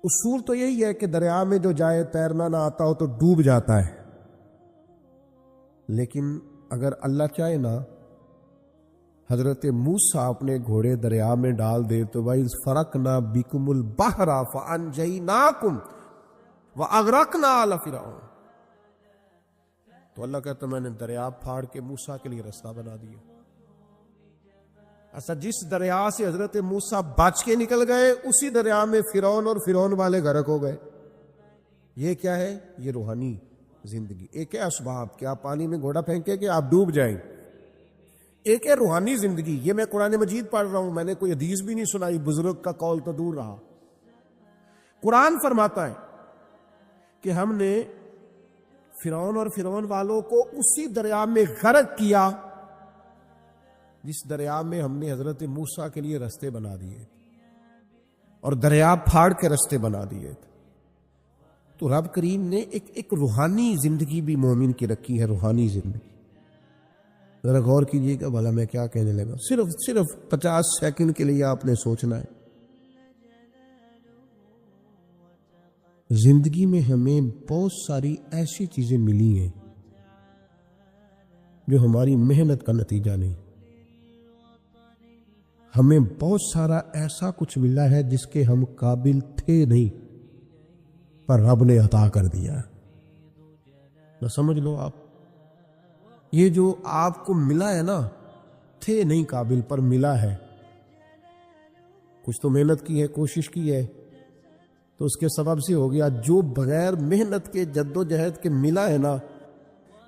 اصول تو یہی ہے کہ دریا میں جو جائے تیرنا نہ آتا ہو تو ڈوب جاتا ہے، لیکن اگر اللہ چاہے نا حضرت موسیٰ اپنے گھوڑے دریا میں ڈال دے تو وَإِذْ فَرَقْنَا بِكُمُ الْبَحْرَ فَأَنْجَيْنَاكُمْ وَأَغْرَقْنَا آلَ فِرْعَوْنَ، تو اللہ کہتا ہے میں نے دریا پھاڑ کے موسیٰ کے لیے راستہ بنا دیا۔ اچھا، جس دریا سے حضرت موسیٰ بچ کے نکل گئے اسی دریا میں فرعون اور فرعون والے غرق ہو گئے۔ یہ کیا ہے؟ یہ روحانی زندگی۔ ایک ہے اسباب کہ آپ پانی میں گھوڑا پھینکے کہ آپ ڈوب جائیں، ایک ہے روحانی زندگی۔ یہ میں قرآن مجید پڑھ رہا ہوں، میں نے کوئی حدیث بھی نہیں سنائی، بزرگ کا قول تو دور رہا۔ قرآن فرماتا ہے کہ ہم نے فرعون اور فرعون والوں کو اسی دریا میں غرق کیا جس دریا میں ہم نے حضرت موسیٰ کے لیے رستے بنا دیے اور دریا پھاڑ کے رستے بنا دیے۔ تو رب کریم نے ایک روحانی زندگی بھی مومن کی رکھی ہے، روحانی زندگی۔ ذرا غور کیجئے کہ بھلا میں کیا کہنے لگا، صرف 50 سیکنڈ کے لیے آپ نے سوچنا ہے۔ زندگی میں ہمیں بہت ساری ایسی چیزیں ملی ہیں جو ہماری محنت کا نتیجہ نہیں، ہمیں بہت سارا ایسا کچھ ملا ہے جس کے ہم قابل تھے نہیں، پر رب نے عطا کر دیا۔ نہ سمجھ لو آپ، یہ جو آپ کو ملا ہے نا، تھے نہیں قابل پر ملا ہے، کچھ تو محنت کی ہے، کوشش کی ہے، تو اس کے سبب سے ہو گیا۔ جو بغیر محنت کے جد و جہد کے ملا ہے نا،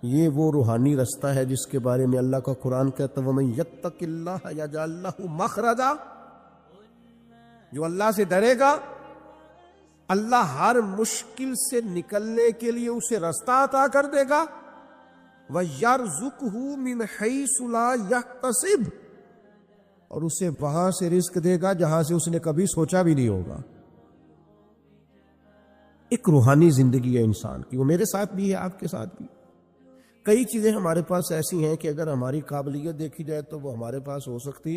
یہ وہ روحانی رستہ ہے جس کے بارے میں اللہ کا قرآن کہتا ہے وَمَن يَتَّقِ اللَّهَ يَجْعَل لَّهُ مَخْرَجًا، جو اللہ سے ڈرے گا اللہ ہر مشکل سے نکلنے کے لیے اسے رستہ عطا کر دے گا، وَيَرْزُقْهُ مِنْ حَيْثُ لَا يَحْتَسِبُ، اور اسے وہاں سے رزق دے گا جہاں سے اس نے کبھی سوچا بھی نہیں ہوگا۔ ایک روحانی زندگی ہے انسان کی، وہ میرے ساتھ بھی ہے، آپ کے ساتھ بھی۔ کئی چیزیں ہمارے پاس ایسی ہیں کہ اگر ہماری قابلیت دیکھی جائے تو وہ ہمارے پاس ہو سکتی،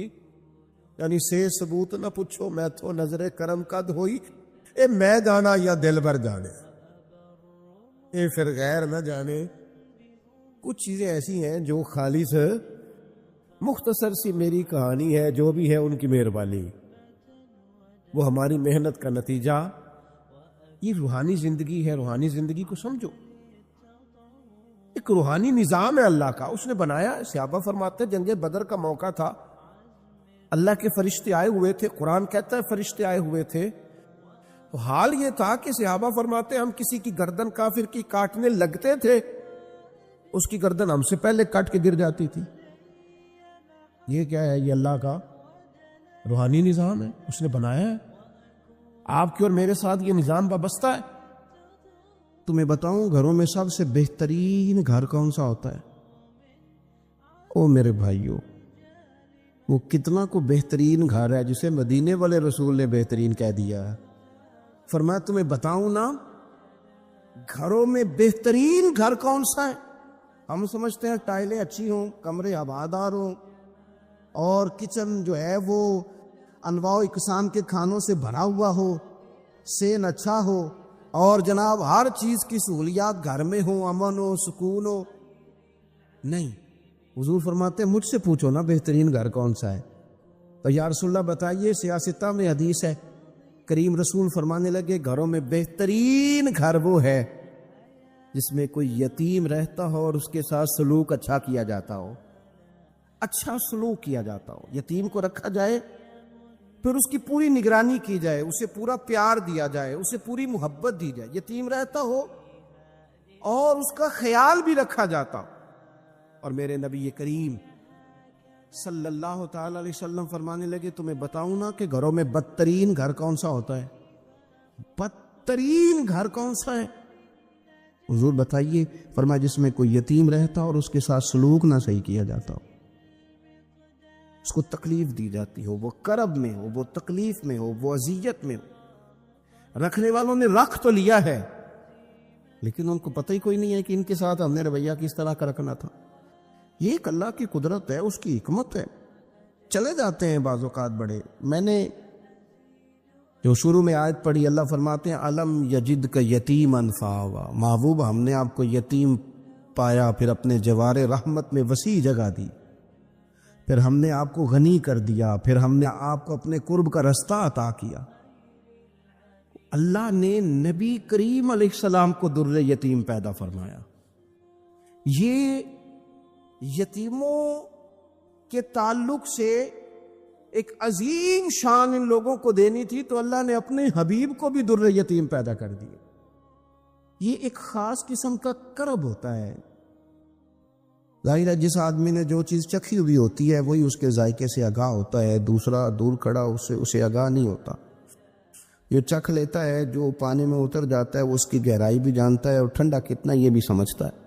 یعنی سے ثبوت نہ پوچھو میں تو نظر کرم قد ہوئی، اے میں جانا یا دل بھر جانے، اے پھر غیر نہ جانے۔ کچھ چیزیں ایسی ہیں جو خالص مختصر سی میری کہانی ہے، جو بھی ہے ان کی مہربانی، وہ ہماری محنت کا نتیجہ۔ یہ روحانی زندگی ہے، روحانی زندگی کو سمجھو۔ ایک روحانی نظام ہے اللہ کا، اس نے بنایا۔ صحابہ فرماتے ہیں جنگ بدر کا موقع تھا، اللہ کے فرشتے آئے ہوئے تھے، قرآن کہتا ہے فرشتے آئے ہوئے تھے، تو حال یہ تھا کہ صحابہ فرماتے ہیں ہم کسی کی گردن کافر کی کاٹنے لگتے تھے، اس کی گردن ہم سے پہلے کٹ کے گر جاتی تھی۔ یہ کیا ہے؟ یہ اللہ کا روحانی نظام ہے، اس نے بنایا ہے۔ آپ کی اور میرے ساتھ یہ نظام وابستہ ہے۔ تمہیں بتاؤں گھروں میں سب سے بہترین گھر کون سا ہوتا ہے؟ او میرے بھائیوں، وہ کتنا کو بہترین گھر ہے جسے مدینے والے رسول نے بہترین کہہ دیا ہے۔ فرمایا تمہیں بتاؤں نا گھروں میں بہترین گھر کون سا ہے؟ ہم سمجھتے ہیں ٹائلیں اچھی ہوں، کمرے ہوادار ہوں، اور کچن جو ہے وہ انواع و اقسام کے کھانوں سے بھرا ہوا ہو، سین اچھا ہو، اور جناب ہر چیز کی سہولیات گھر میں ہو، امن ہو، سکون ہو۔ نہیں، حضور فرماتے ہیں مجھ سے پوچھو نا بہترین گھر کون سا ہے؟ تو یا رسول اللہ بتائیے، سیاستہ میں حدیث ہے، کریم رسول فرمانے لگے گھروں میں بہترین گھر وہ ہے جس میں کوئی یتیم رہتا ہو اور اس کے ساتھ سلوک اچھا کیا جاتا ہو، اچھا سلوک کیا جاتا ہو، یتیم کو رکھا جائے، پھر اس کی پوری نگرانی کی جائے، اسے پورا پیار دیا جائے، اسے پوری محبت دی جائے، یتیم رہتا ہو اور اس کا خیال بھی رکھا جاتا ہو۔ اور میرے نبی کریم صلی اللہ تعالی علیہ وسلم فرمانے لگے تمہیں بتاؤں نا کہ گھروں میں بدترین گھر کون سا ہوتا ہے؟ بدترین گھر کون سا ہے؟ حضور بتائیے، فرمایا جس میں کوئی یتیم رہتا اور اس کے ساتھ سلوک نہ صحیح کیا جاتا ہو، اس کو تکلیف دی جاتی ہو، وہ کرب میں ہو، وہ تکلیف میں ہو، وہ اذیت میں ہو۔ رکھنے والوں نے رکھ تو لیا ہے لیکن ان کو پتہ ہی کوئی نہیں ہے کہ ان کے ساتھ ہم نے رویہ کس طرح کا رکھنا تھا۔ یہ ایک اللہ کی قدرت ہے، اس کی حکمت ہے۔ چلے جاتے ہیں بعض اوقات بڑے، میں نے جو شروع میں آیت پڑھی، اللہ فرماتے ہیں علم یجدک یتیما فآویٰ، محبوب ہم نے آپ کو یتیم پایا، پھر اپنے جوار رحمت میں وسیع جگہ دی، پھر ہم نے آپ کو غنی کر دیا، پھر ہم نے آپ کو اپنے قرب کا رستہ عطا کیا۔ اللہ نے نبی کریم علیہ السلام کو در یتیم پیدا فرمایا۔ یہ یتیموں کے تعلق سے ایک عظیم شان ان لوگوں کو دینی تھی، تو اللہ نے اپنے حبیب کو بھی در یتیم پیدا کر دیا۔ یہ ایک خاص قسم کا کرب ہوتا ہے۔ ظاہر ہے جس آدمی نے جو چیز چکھی ہوئی ہوتی ہے وہی اس کے ذائقے سے آگاہ ہوتا ہے، دوسرا دور کھڑا اسے آگاہ نہیں ہوتا۔ جو چکھ لیتا ہے، جو پانی میں اتر جاتا ہے، وہ اس کی گہرائی بھی جانتا ہے اور ٹھنڈا کتنا یہ بھی سمجھتا ہے۔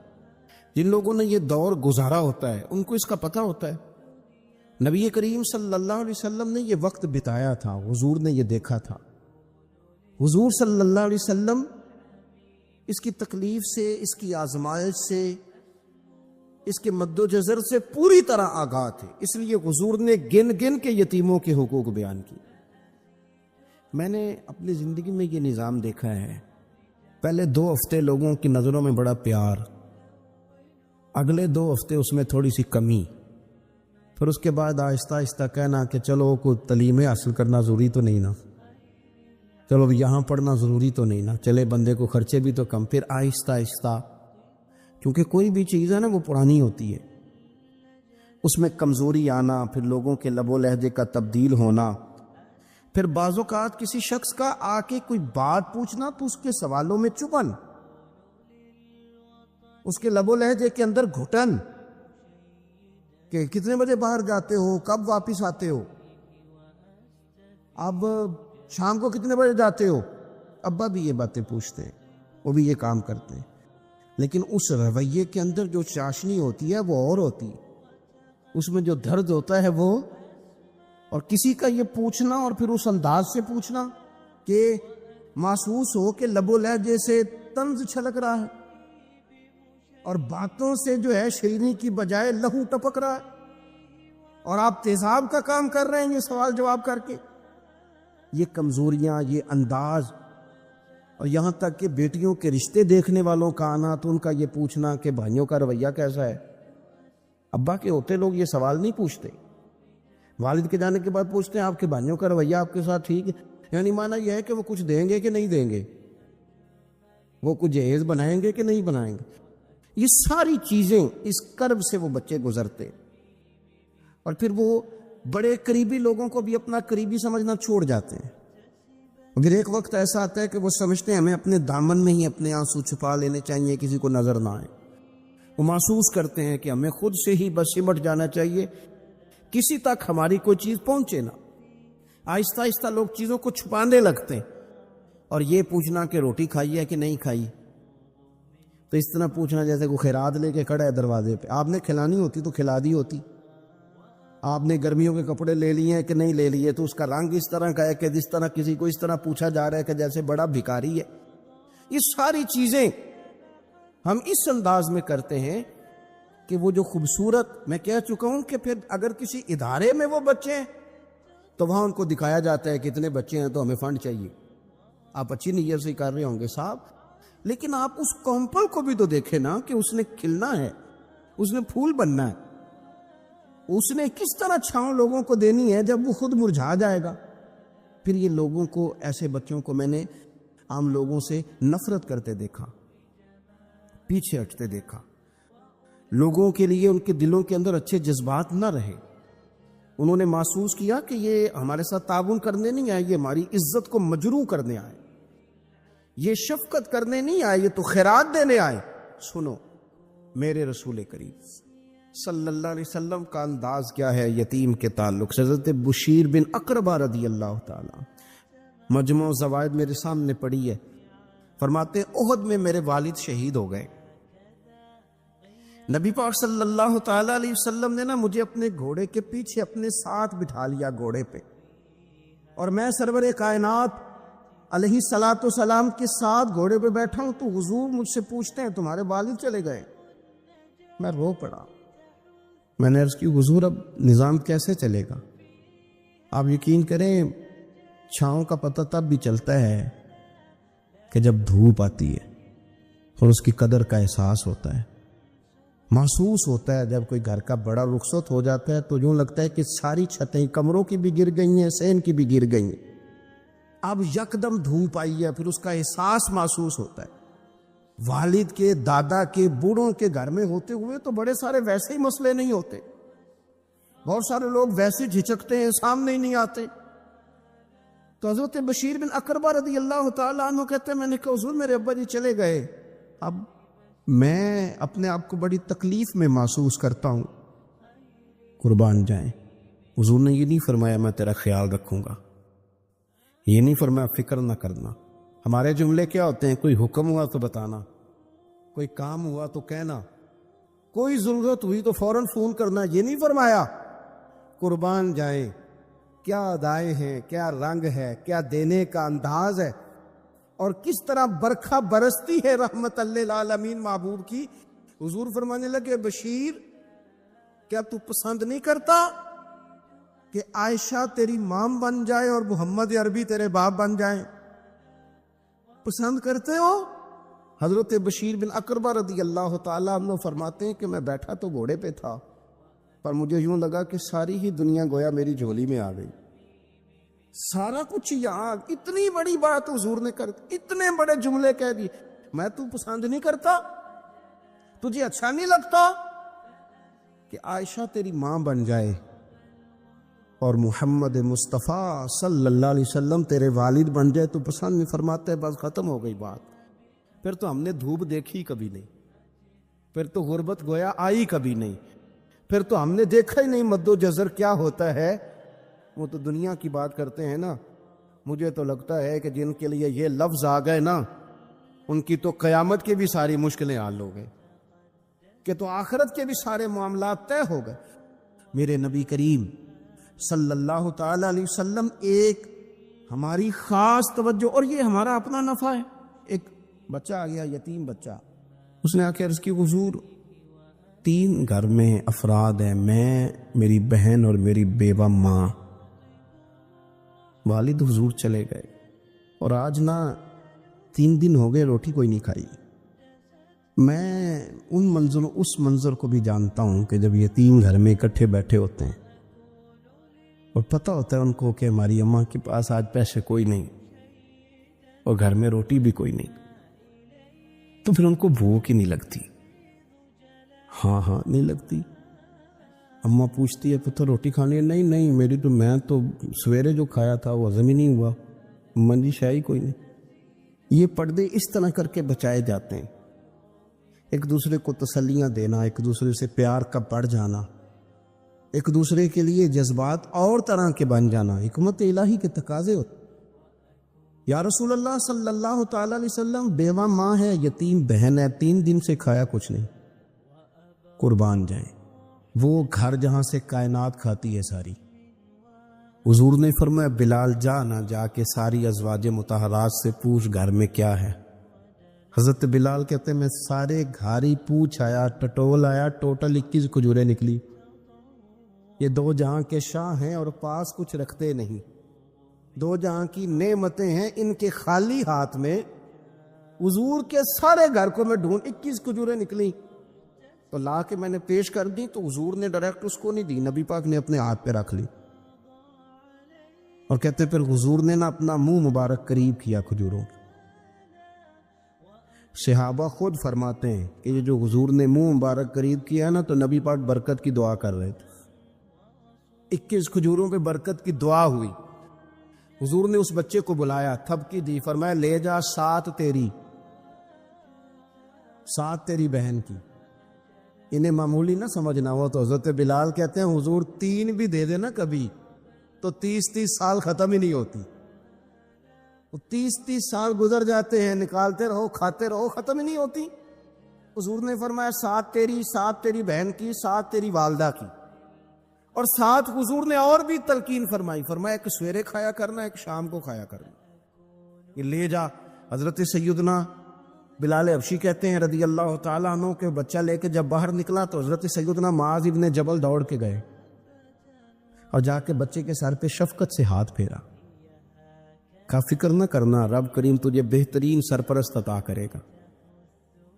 جن لوگوں نے یہ دور گزارا ہوتا ہے ان کو اس کا پتہ ہوتا ہے۔ نبی کریم صلی اللہ علیہ وسلم نے یہ وقت بتایا تھا، حضور نے یہ دیکھا تھا۔ حضور صلی اللہ علیہ وسلم اس کی تکلیف سے، اس کی آزمائش سے، اس کے مد و جزر سے پوری طرح آگاہ تھے، اس لیے حضور نے گن گن کے یتیموں کے حقوق بیان کی۔ میں نے اپنی زندگی میں یہ نظام دیکھا ہے، پہلے 2 ہفتے لوگوں کی نظروں میں بڑا پیار، اگلے 2 ہفتے اس میں تھوڑی سی کمی، پھر اس کے بعد آہستہ آہستہ کہنا کہ چلو کوئی تعلیمیں حاصل کرنا ضروری تو نہیں نا، چلو یہاں پڑھنا ضروری تو نہیں نا، چلے بندے کو خرچے بھی تو کم، پھر آہستہ آہستہ، کیونکہ کوئی بھی چیز ہے نا وہ پرانی ہوتی ہے، اس میں کمزوری آنا، پھر لوگوں کے لب و لہجے کا تبدیل ہونا، پھر بعض اوقات کسی شخص کا آ کے کوئی بات پوچھنا تو اس کے سوالوں میں چبھن، اس کے لب و لہجے کے اندر گھٹن کہ کتنے بجے باہر جاتے ہو، کب واپس آتے ہو، اب شام کو کتنے بجے جاتے ہو۔ ابا بھی یہ باتیں پوچھتے ہیں، وہ بھی یہ کام کرتے ہیں، لیکن اس رویے کے اندر جو چاشنی ہوتی ہے وہ اور ہوتی ہے، اس میں جو درد ہوتا ہے وہ، اور کسی کا یہ پوچھنا اور پھر اس انداز سے پوچھنا کہ محسوس ہو کہ لب و لہجے سے طنز چھلک رہا ہے اور باتوں سے جو ہے شیرینی کی بجائے لہو ٹپک رہا ہے، اور آپ تیزاب کا کام کر رہے ہیں یہ سوال جواب کر کے۔ یہ کمزوریاں، یہ انداز، اور یہاں تک کہ بیٹیوں کے رشتے دیکھنے والوں کا آنا تو ان کا یہ پوچھنا کہ بھائیوں کا رویہ کیسا ہے۔ ابا کے ہوتے لوگ یہ سوال نہیں پوچھتے، والد کے جانے کے بعد پوچھتے ہیں آپ کے بھائیوں کا رویہ آپ کے ساتھ ٹھیک ہے، یعنی معنی یہ ہے کہ وہ کچھ دیں گے کہ نہیں دیں گے، وہ کچھ جہیز بنائیں گے کہ نہیں بنائیں گے۔ یہ ساری چیزیں اس کرب سے وہ بچے گزرتے، اور پھر وہ بڑے قریبی لوگوں کو بھی اپنا قریبی سمجھنا چھوڑ جاتے ہیں۔ پھر ایک وقت ایسا آتا ہے کہ وہ سمجھتے ہیں ہمیں اپنے دامن میں ہی اپنے آنسو چھپا لینے چاہیے، کسی کو نظر نہ آئے۔ وہ محسوس کرتے ہیں کہ ہمیں خود سے ہی بس سمٹ جانا چاہیے، کسی تک ہماری کوئی چیز پہنچے نہ۔ آہستہ آہستہ لوگ چیزوں کو چھپانے لگتے ہیں، اور یہ پوچھنا کہ روٹی کھائی ہے کہ نہیں کھائی، تو اس طرح پوچھنا جیسے کوئی خیرات لے کے کھڑا ہے دروازے پہ، آپ نے کھلانی ہوتی تو کھلا دی ہوتی۔ آپ نے گرمیوں کے کپڑے لے لیے ہیں کہ نہیں لے لیے، تو اس کا رنگ اس طرح کا ہے کہ جس طرح کسی کو اس طرح پوچھا جا رہا ہے کہ جیسے بڑا بھکاری ہے۔ یہ ساری چیزیں ہم اس انداز میں کرتے ہیں کہ وہ جو خوبصورت، میں کہہ چکا ہوں کہ پھر اگر کسی ادارے میں وہ بچے ہیں تو وہاں ان کو دکھایا جاتا ہے کہ اتنے بچے ہیں تو ہمیں فنڈ چاہیے۔ آپ اچھی نیت سے کر رہے ہوں گے صاحب، لیکن آپ اس کومپل کو بھی تو دیکھیں نا کہ اس نے کھلنا ہے، اس نے پھول بننا ہے، اس نے کس طرح چھاؤں لوگوں کو دینی ہے جب وہ خود مرجھا جائے گا۔ پھر یہ لوگوں کو، ایسے بچوں کو میں نے عام لوگوں سے نفرت کرتے دیکھا، پیچھے ہٹتے دیکھا، لوگوں کے لیے ان کے دلوں کے اندر اچھے جذبات نہ رہے۔ انہوں نے محسوس کیا کہ یہ ہمارے ساتھ تعاون کرنے نہیں آئے، یہ ہماری عزت کو مجروح کرنے آئے، یہ شفقت کرنے نہیں آئے، یہ تو خیرات دینے آئے۔ سنو، میرے رسول کریم صلی اللہ علیہ وسلم کا انداز کیا ہے یتیم کے تعلق سے۔ حضرت بشیر بن اقربہ رضی اللہ تعالی، مجموع زوائد میرے سامنے پڑی ہے، فرماتے احد میں میرے والد شہید ہو گئے۔ نبی پاک صلی اللہ تعالی علیہ وسلم نے نا مجھے اپنے گھوڑے کے پیچھے اپنے ساتھ بٹھا لیا گھوڑے پہ، اور میں سرور کائنات علیہ الصلوۃ والسلام کے ساتھ گھوڑے پہ بیٹھا ہوں، تو حضور مجھ سے پوچھتے ہیں تمہارے والد چلے گئے؟ میں رو پڑا۔ میں نے عرض کی حضور اب نظام کیسے چلے گا؟ آپ یقین کریں چھاؤں کا پتہ تب بھی چلتا ہے کہ جب دھوپ آتی ہے اور اس کی قدر کا احساس ہوتا ہے، محسوس ہوتا ہے۔ جب کوئی گھر کا بڑا رخصت ہو جاتا ہے تو یوں لگتا ہے کہ ساری چھتیں کمروں کی بھی گر گئی ہیں، صحن کی بھی گر گئی ہیں۔ اب یکدم دھوپ آئی ہے، پھر اس کا احساس محسوس ہوتا ہے۔ والد کے، دادا کے، بوڑھوں کے گھر میں ہوتے ہوئے تو بڑے سارے ویسے ہی مسئلے نہیں ہوتے، بہت سارے لوگ ویسے جھجکتے ہیں، سامنے ہی نہیں آتے۔ تو حضرت بشیر بن اقربہ رضی اللہ تعالیٰ عنہ کہتے ہیں میں نے کہا حضور میرے ابا جی چلے گئے، اب میں اپنے آپ کو بڑی تکلیف میں محسوس کرتا ہوں۔ قربان جائیں، حضور نے یہ نہیں فرمایا میں تیرا خیال رکھوں گا، یہ نہیں فرمایا فکر نہ کرنا۔ ہمارے جملے کیا ہوتے ہیں؟ کوئی حکم ہوا تو بتانا، کوئی کام ہوا تو کہنا، کوئی ضرورت ہوئی تو فوراً فون کرنا، یہ نہیں فرمایا۔ قربان جائیں، کیا ادائیں ہیں، کیا رنگ ہے، کیا دینے کا انداز ہے، اور کس طرح برکھا برستی ہے رحمت للعالمین محبوب کی۔ حضور فرمانے لگے بشیر کیا تو پسند نہیں کرتا کہ عائشہ تیری ماں بن جائے اور محمد عربی تیرے باپ بن جائیں؟ پسند کرتے ہو؟ حضرت بشیر بن اقربہ رضی اللہ تعالیٰ عنہ فرماتے ہیں کہ میں بیٹھا تو گھوڑے پہ تھا، پر مجھے یوں لگا کہ ساری ہی دنیا گویا میری جھولی میں آ گئی، سارا کچھ یہاں، اتنی بڑی بات حضور نے کر دی، اتنے بڑے جملے کہہ دیے۔ میں تو پسند نہیں کرتا، تجھے اچھا نہیں لگتا کہ عائشہ تیری ماں بن جائے اور محمد مصطفیٰ صلی اللہ علیہ وسلم تیرے والد بن جائے تو پسند نہیں؟ فرماتے ہیں بس ختم ہو گئی بات، پھر تو ہم نے دھوپ دیکھی کبھی نہیں، پھر تو غربت گویا آئی کبھی نہیں، پھر تو ہم نے دیکھا ہی نہیں مد و جزر کیا ہوتا ہے۔ وہ تو دنیا کی بات کرتے ہیں نا، مجھے تو لگتا ہے کہ جن کے لیے یہ لفظ آ گئے نا ان کی تو قیامت کی بھی ساری مشکلیں حل ہو گئے، کہ تو آخرت کے بھی سارے معاملات طے ہو گئے۔ میرے نبی کریم صلی اللہ تعالی علیہ وسلم ایک ہماری خاص توجہ، اور یہ ہمارا اپنا نفع ہے۔ ایک بچہ آ گیا، یتیم بچہ، اس نے آ کے عرض کی حضور 3 گھر میں افراد ہیں، میں، میری بہن اور میری بیوہ ماں، والد حضور چلے گئے اور آج نہ 3 دن ہو گئے روٹی کوئی نہیں کھائی۔ میں اس منظر کو بھی جانتا ہوں کہ جب یتیم گھر میں اکٹھے بیٹھے ہوتے ہیں اور پتہ ہوتا ہے ان کو کہ ہماری اماں کے پاس آج پیسے کوئی نہیں اور گھر میں روٹی بھی کوئی نہیں، تو پھر ان کو بھوک ہی نہیں لگتی۔ ہاں نہیں لگتی۔ اماں پوچھتی ہے پتر روٹی کھانی ہے؟ نہیں میں تو سویرے جو کھایا تھا وہ ہضم ہی نہیں ہوا، اماں جی شاہی کوئی نہیں۔ یہ پردے اس طرح کر کے بچائے جاتے ہیں، ایک دوسرے کو تسلیاں دینا، ایک دوسرے سے پیار کا بڑھ جانا، ایک دوسرے کے لیے جذبات اور طرح کے بن جانا، حکمت الہی کے تقاضے ہوتے۔ یا رسول اللہ صلی اللہ تعالی علیہ وسلم بیوہ ماں ہے، یتیم بہن ہے، 3 دن سے کھایا کچھ نہیں۔ قربان جائیں، وہ گھر جہاں سے کائنات کھاتی ہے ساری۔ حضور نے فرمایا بلال جا کے ساری ازواج مطہرات سے پوچھ گھر میں کیا ہے۔ حضرت بلال کہتے ہیں میں سارے گھاری پوچھ آیا، ٹٹول آیا، ٹوٹل 21 کھجوریں نکلی۔ یہ 2 جہاں کے شاہ ہیں اور پاس کچھ رکھتے نہیں، 2 جہاں کی نعمتیں ہیں، ان کے خالی ہاتھ میں حضور کے سارے گھر کو میں ڈھونڈ 21 کھجوریں نکلی تو لا کے میں نے پیش کر دی، تو حضور نے ڈائریکٹ اس کو نہیں دی، نبی پاک نے اپنے ہاتھ پہ رکھ لی، اور کہتے پھر حضور نے نا اپنا منہ مبارک قریب کیا کھجوروں کے۔ صحابہ خود فرماتے ہیں کہ یہ جو حضور نے منہ مبارک قریب کیا نا تو نبی پاک برکت کی دعا کر رہے تھے، 21 کھجوروں پہ برکت کی دعا ہوئی۔ حضور نے اس بچے کو بلایا، تھپکی دی، فرمایا لے جا 7 تیری، 7 تیری بہن کی۔ انہیں معمولی نہ سمجھنا ہو تو حضرت بلال کہتے ہیں حضور 3 بھی دے دینا کبھی تو 30 سال ختم ہی نہیں ہوتی، 30 سال گزر جاتے ہیں، نکالتے رہو کھاتے رہو، ختم ہی نہیں ہوتی۔ حضور نے فرمایا 7 تیری، 7 تیری بہن کی، 7 تیری والدہ کی، اور 7 حضور نے اور بھی تلقین فرمائی، فرمایا ایک سویرے کھایا کرنا، ایک شام کو کھایا کرنا، یہ لے جا۔ حضرت سیدنا بلال حبشی کہتے ہیں رضی اللہ تعالیٰ عنہ کہ بچہ لے کے جب باہر نکلا تو حضرت سیدنا معاذ ابن جبل دوڑ کے گئے اور جا کے بچے کے سر پہ شفقت سے ہاتھ پھیرا، کا فکر نہ کرنا، رب کریم تجھے بہترین سرپرست عطا کرے گا،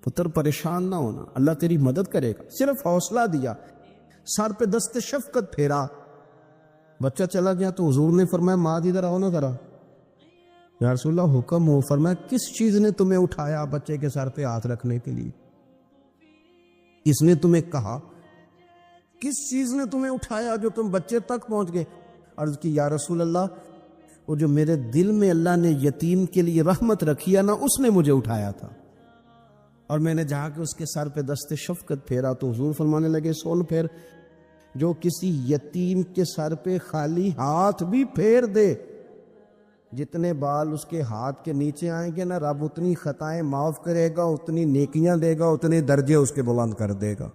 پتر پریشان نہ ہونا، اللہ تیری مدد کرے گا۔ صرف حوصلہ دیا، سر پہ دست شفقت پھیرا، بچہ چلا گیا تو حضور نے فرمایا ماں ادھر آؤ نا ذرا، یا رسول اللہ حکم ہو۔ فرمایا کس چیز نے تمہیں اٹھایا بچے کے سر پہ ہاتھ رکھنے کے لیے؟ اس نے تمہیں کہا کس چیز نے تمہیں اٹھایا جو تم بچے تک پہنچ گئے؟ عرض کی یا رسول اللہ وہ جو میرے دل میں اللہ نے یتیم کے لیے رحمت رکھی ہے نا، اس نے مجھے اٹھایا تھا، اور میں نے جا کے اس کے سر پہ دست شفقت پھیرا تو حضور فرمانے لگے سن پھر، جو کسی یتیم کے سر پہ خالی ہاتھ بھی پھیر دے، جتنے بال اس کے ہاتھ کے نیچے آئیں گے نا، رب اتنی خطائیں معاف کرے گا، اتنی نیکیاں دے گا، اتنے درجے اس کے بلند کر دے گا۔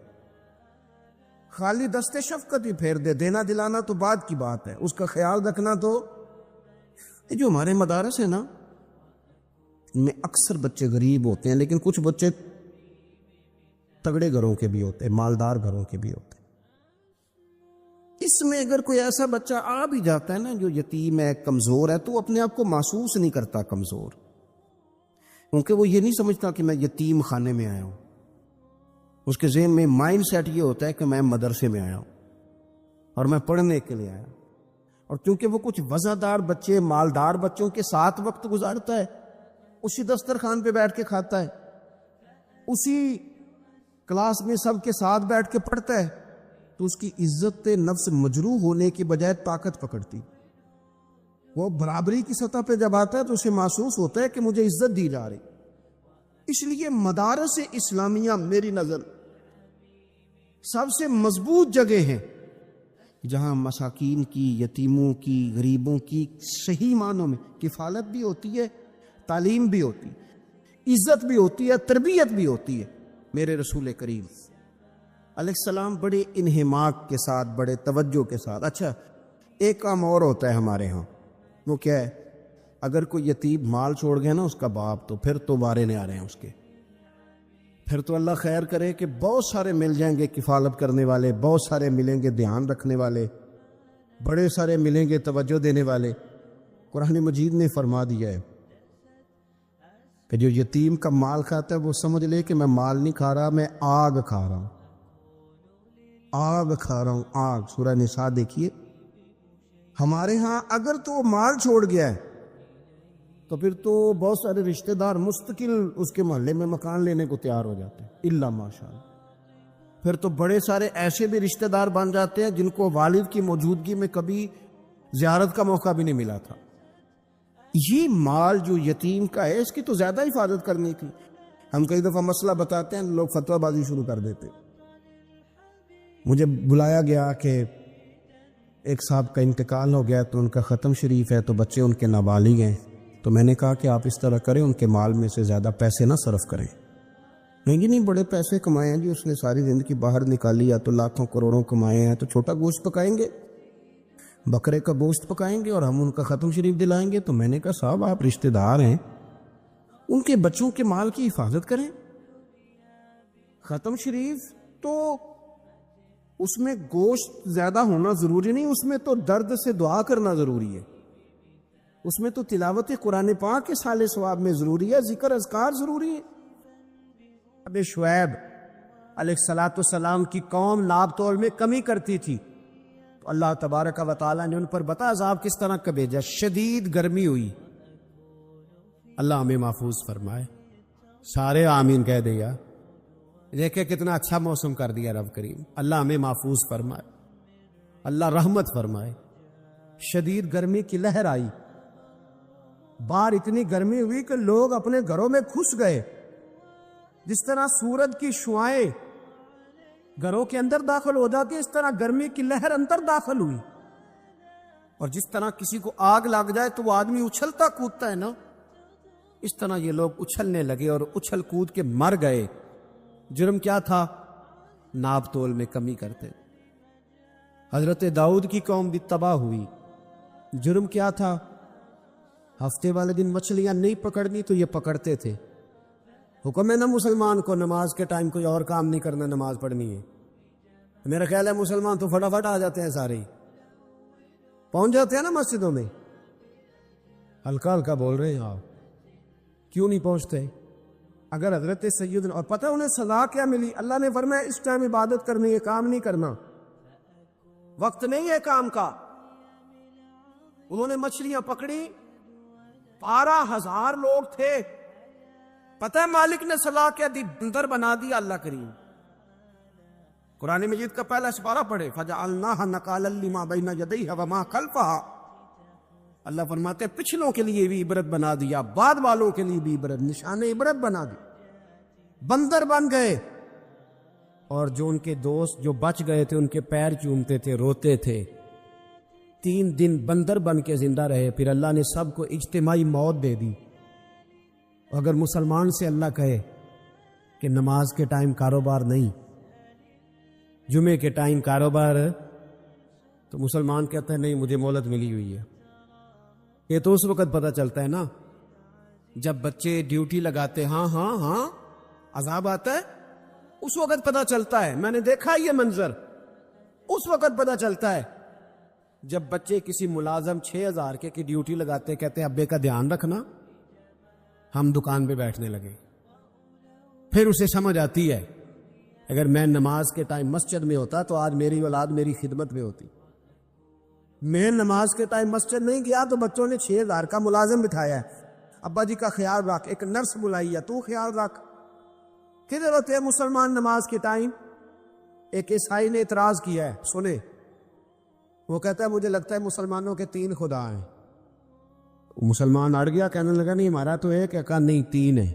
خالی دست شفقت ہی پھیر دے، دینا دلانا تو بعد کی بات ہے، اس کا خیال رکھنا تو۔ یہ جو ہمارے مدارس ہیں نا، ان میں اکثر بچے غریب ہوتے ہیں، لیکن کچھ بچے تگڑے گھروں کے بھی ہوتے ہیں، مالدار گھروں کے بھی ہوتے ہیں۔ اس میں اگر کوئی ایسا بچہ آ بھی جاتا ہے نا جو یتیم ہے، کمزور ہے، تو اپنے آپ کو محسوس نہیں کرتا کمزور، کیونکہ وہ یہ نہیں سمجھتا کہ میں یتیم خانے میں آیا ہوں۔ اس کے ذہن میں مائنڈ سیٹ یہ ہوتا ہے کہ میں مدرسے میں آیا ہوں اور میں پڑھنے کے لیے آیا ہوں۔ اور کیونکہ وہ کچھ وزادار بچے، مالدار بچوں کے ساتھ وقت گزارتا ہے، اسی دسترخوان پہ بیٹھ کے کھاتا ہے، اسی کلاس میں سب کے ساتھ بیٹھ کے پڑھتا ہے، تو اس کی عزت نفس مجروح ہونے کی بجائے طاقت پکڑتی۔ وہ برابری کی سطح پہ جب آتا ہے تو اسے محسوس ہوتا ہے کہ مجھے عزت دی جا رہی۔ اس لیے مدارس اسلامیہ میری نظر سب سے مضبوط جگہ ہیں جہاں مساکین کی، یتیموں کی، غریبوں کی صحیح معنوں میں کفالت بھی ہوتی ہے، تعلیم بھی ہوتی ہے، عزت بھی ہوتی ہے، تربیت بھی ہوتی ہے۔ میرے رسول کریم علیہ السلام بڑے انہماک کے ساتھ، بڑے توجہ کے ساتھ۔ اچھا ایک کام اور ہوتا ہے ہمارے ہاں، وہ کیا ہے؟ اگر کوئی یتیم مال چھوڑ گیا نا اس کا باپ، تو پھر تو بارے نہیں آ رہے ہیں اس کے، پھر تو اللہ خیر کرے کہ بہت سارے مل جائیں گے کفالت کرنے والے، بہت سارے ملیں گے دھیان رکھنے والے، بڑے سارے ملیں گے توجہ دینے والے۔ قرآن مجید نے فرما دیا ہے کہ جو یتیم کا مال کھاتا ہے وہ سمجھ لے کہ میں مال نہیں کھا رہا، میں آگ کھا رہا ہوں، آگ کھا رہا ہوں، آگ۔ سورہ نساء دیکھیے۔ ہمارے ہاں اگر تو وہ مال چھوڑ گیا ہے تو پھر تو بہت سارے رشتہ دار مستقل اس کے محلے میں مکان لینے کو تیار ہو جاتے ہیں، الا ماشاءاللہ۔ پھر تو بڑے سارے ایسے بھی رشتہ دار بن جاتے ہیں جن کو والد کی موجودگی میں کبھی زیارت کا موقع بھی نہیں ملا تھا۔ یہ مال جو یتیم کا ہے اس کی تو زیادہ حفاظت کرنی تھی۔ ہم کئی دفعہ مسئلہ بتاتے ہیں، لوگ فتویٰ بازی شروع کر دیتے۔ مجھے بلایا گیا کہ ایک صاحب کا انتقال ہو گیا تو ان کا ختم شریف ہے، تو بچے ان کے نابالغ ہیں، تو میں نے کہا کہ آپ اس طرح کریں، ان کے مال میں سے زیادہ پیسے نہ صرف کریں۔ نہیں بڑے پیسے کمائے ہیں جی، اس نے ساری زندگی باہر نکالی، یا تو لاکھوں کروڑوں کمائے ہیں، تو چھوٹا گوشت پکائیں گے، بکرے کا گوشت پکائیں گے اور ہم ان کا ختم شریف دلائیں گے۔ تو میں نے کہا صاحب آپ رشتہ دار ہیں، ان کے بچوں کے مال کی حفاظت کریں۔ ختم شریف تو اس میں گوشت زیادہ ہونا ضروری نہیں، اس میں تو درد سے دعا کرنا ضروری ہے، اس میں تو تلاوت قرآن پاک کے سال ثواب میں ضروری ہے، ذکر اذکار ضروری ہے۔ اب شعیب علیہ السلام کی قوم ناب تول میں کمی کرتی تھی، تو اللہ تبارک و تعالیٰ نے ان پر بتا عذاب کس طرح کا بھیجا، شدید گرمی ہوئی۔ اللہ ہمیں محفوظ فرمائے، سارے آمین کہہ دیا۔ دیکھیں کتنا اچھا موسم کر دیا رب کریم، اللہ ہمیں محفوظ فرمائے، اللہ رحمت فرمائے۔ شدید گرمی کی لہر آئی، باہر اتنی گرمی ہوئی کہ لوگ اپنے گھروں میں گھس گئے، جس طرح سورج کی شعائیں گھروں کے اندر داخل ہو جاتی، اس طرح گرمی کی لہر اندر داخل ہوئی۔ اور جس طرح کسی کو آگ لگ جائے تو وہ آدمی اچھلتا کودتا ہے نا، اس طرح یہ لوگ اچھلنے لگے اور اچھل کود کے مر گئے۔ جرم کیا تھا؟ ناب تول میں کمی کرتے۔ حضرت داؤد کی قوم بھی تباہ ہوئی۔ جرم کیا تھا؟ ہفتے والے دن مچھلیاں نہیں پکڑنی تو یہ پکڑتے تھے۔ حکم ہے نا مسلمان کو نماز کے ٹائم کوئی اور کام نہیں کرنا، نماز پڑھنی ہے۔ میرا خیال ہے مسلمان تو فٹافٹ آ جاتے ہیں، سارے پہنچ جاتے ہیں نا مسجدوں میں، ہلکا ہلکا بول رہے ہیں آپ، کیوں نہیں پہنچتے؟ اگر حضرت سیدنا، اور پتہ انہیں سزا کیا ملی؟ اللہ نے فرمایا اس ٹائم عبادت کرنی ہے، کام نہیں کرنا، وقت نہیں ہے کام کا۔ انہوں نے مچھلیاں پکڑی، 12,000 لوگ تھے، پتہ ہے مالک نے سزا کیا دی؟ بندر بنا دیا اللہ کریم۔ قرآن مجید کا پہلا سپارہ پڑھے، فَجَعَلْنَاهَا نَكَالًا لِمَا بَيْنَ يَدَيْهَا وَمَا خَلْفَهَا۔ اللہ فرماتے ہیں پچھلوں کے لیے بھی عبرت بنا دیا، بعد والوں کے لیے بھی عبرت، نشان عبرت بنا دی۔ بندر بن گئے، اور جو ان کے دوست جو بچ گئے تھے ان کے پیر چومتے تھے، روتے تھے۔ 3 دن بندر بن کے زندہ رہے، پھر اللہ نے سب کو اجتماعی موت دے دی۔ اگر مسلمان سے اللہ کہے کہ نماز کے ٹائم کاروبار نہیں، جمعے کے ٹائم کاروبار، تو مسلمان کہتا ہے نہیں مجھے مہلت ملی ہوئی ہے۔ یہ تو اس وقت پتہ چلتا ہے نا جب بچے ڈیوٹی لگاتے، ہاں ہاں ہاں عذاب آتا ہے، اس وقت پتہ چلتا ہے۔ میں نے دیکھا یہ منظر، اس وقت پتہ چلتا ہے جب بچے کسی ملازم 6,000 کے کی ڈیوٹی لگاتے، کہتے ہیں ابے کا دھیان رکھنا، ہم دکان پہ بیٹھنے لگے۔ پھر اسے سمجھ آتی ہے اگر میں نماز کے ٹائم مسجد میں ہوتا تو آج میری اولاد میری خدمت میں ہوتی۔ میں نماز کے ٹائم مسجد نہیں گیا تو بچوں نے 6,000 کا ملازم بٹھایا ہے، ابا جی کا خیال رکھ، ایک نرس بلائی ہے تو خیال رکھ۔ کدھر ہوتے ہیں مسلمان نماز کے ٹائم؟ ایک عیسائی نے اعتراض کیا ہے، سنے، وہ کہتا ہے مجھے لگتا ہے مسلمانوں کے 3 خدا ہیں۔ مسلمان اڑ گیا، کہنے لگا نہیں ہمارا تو ایک ہے، کہا نہیں 3 ہے۔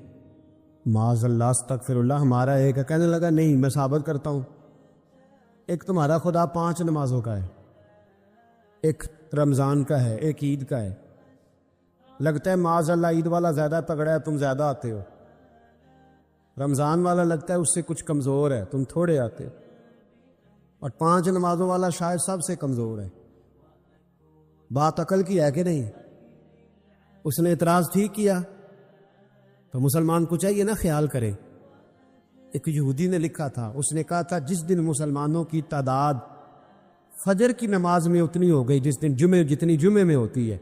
معاذ اللہ استغفر اللہ، ہمارا ایک ہے، کہنے لگا نہیں میں ثابت کرتا ہوں، ایک تمہارا خدا 5 نمازوں کا ہے، ایک رمضان کا ہے، ایک عید کا ہے۔ لگتا ہے معاذ اللہ عید والا زیادہ تگڑا ہے، تم زیادہ آتے ہو، رمضان والا لگتا ہے اس سے کچھ کمزور ہے، تم تھوڑے آتے ہو، اور 5 نمازوں والا شاید سب سے کمزور ہے۔ بات عقل کی ہے کہ نہیں؟ اس نے اعتراض ٹھیک کیا، تو مسلمان کو چاہیے نا خیال کرے۔ ایک یہودی نے لکھا تھا، اس نے کہا تھا جس دن مسلمانوں کی تعداد فجر کی نماز میں اتنی ہو گئی جس دن جتنی جمعے میں ہوتی ہے،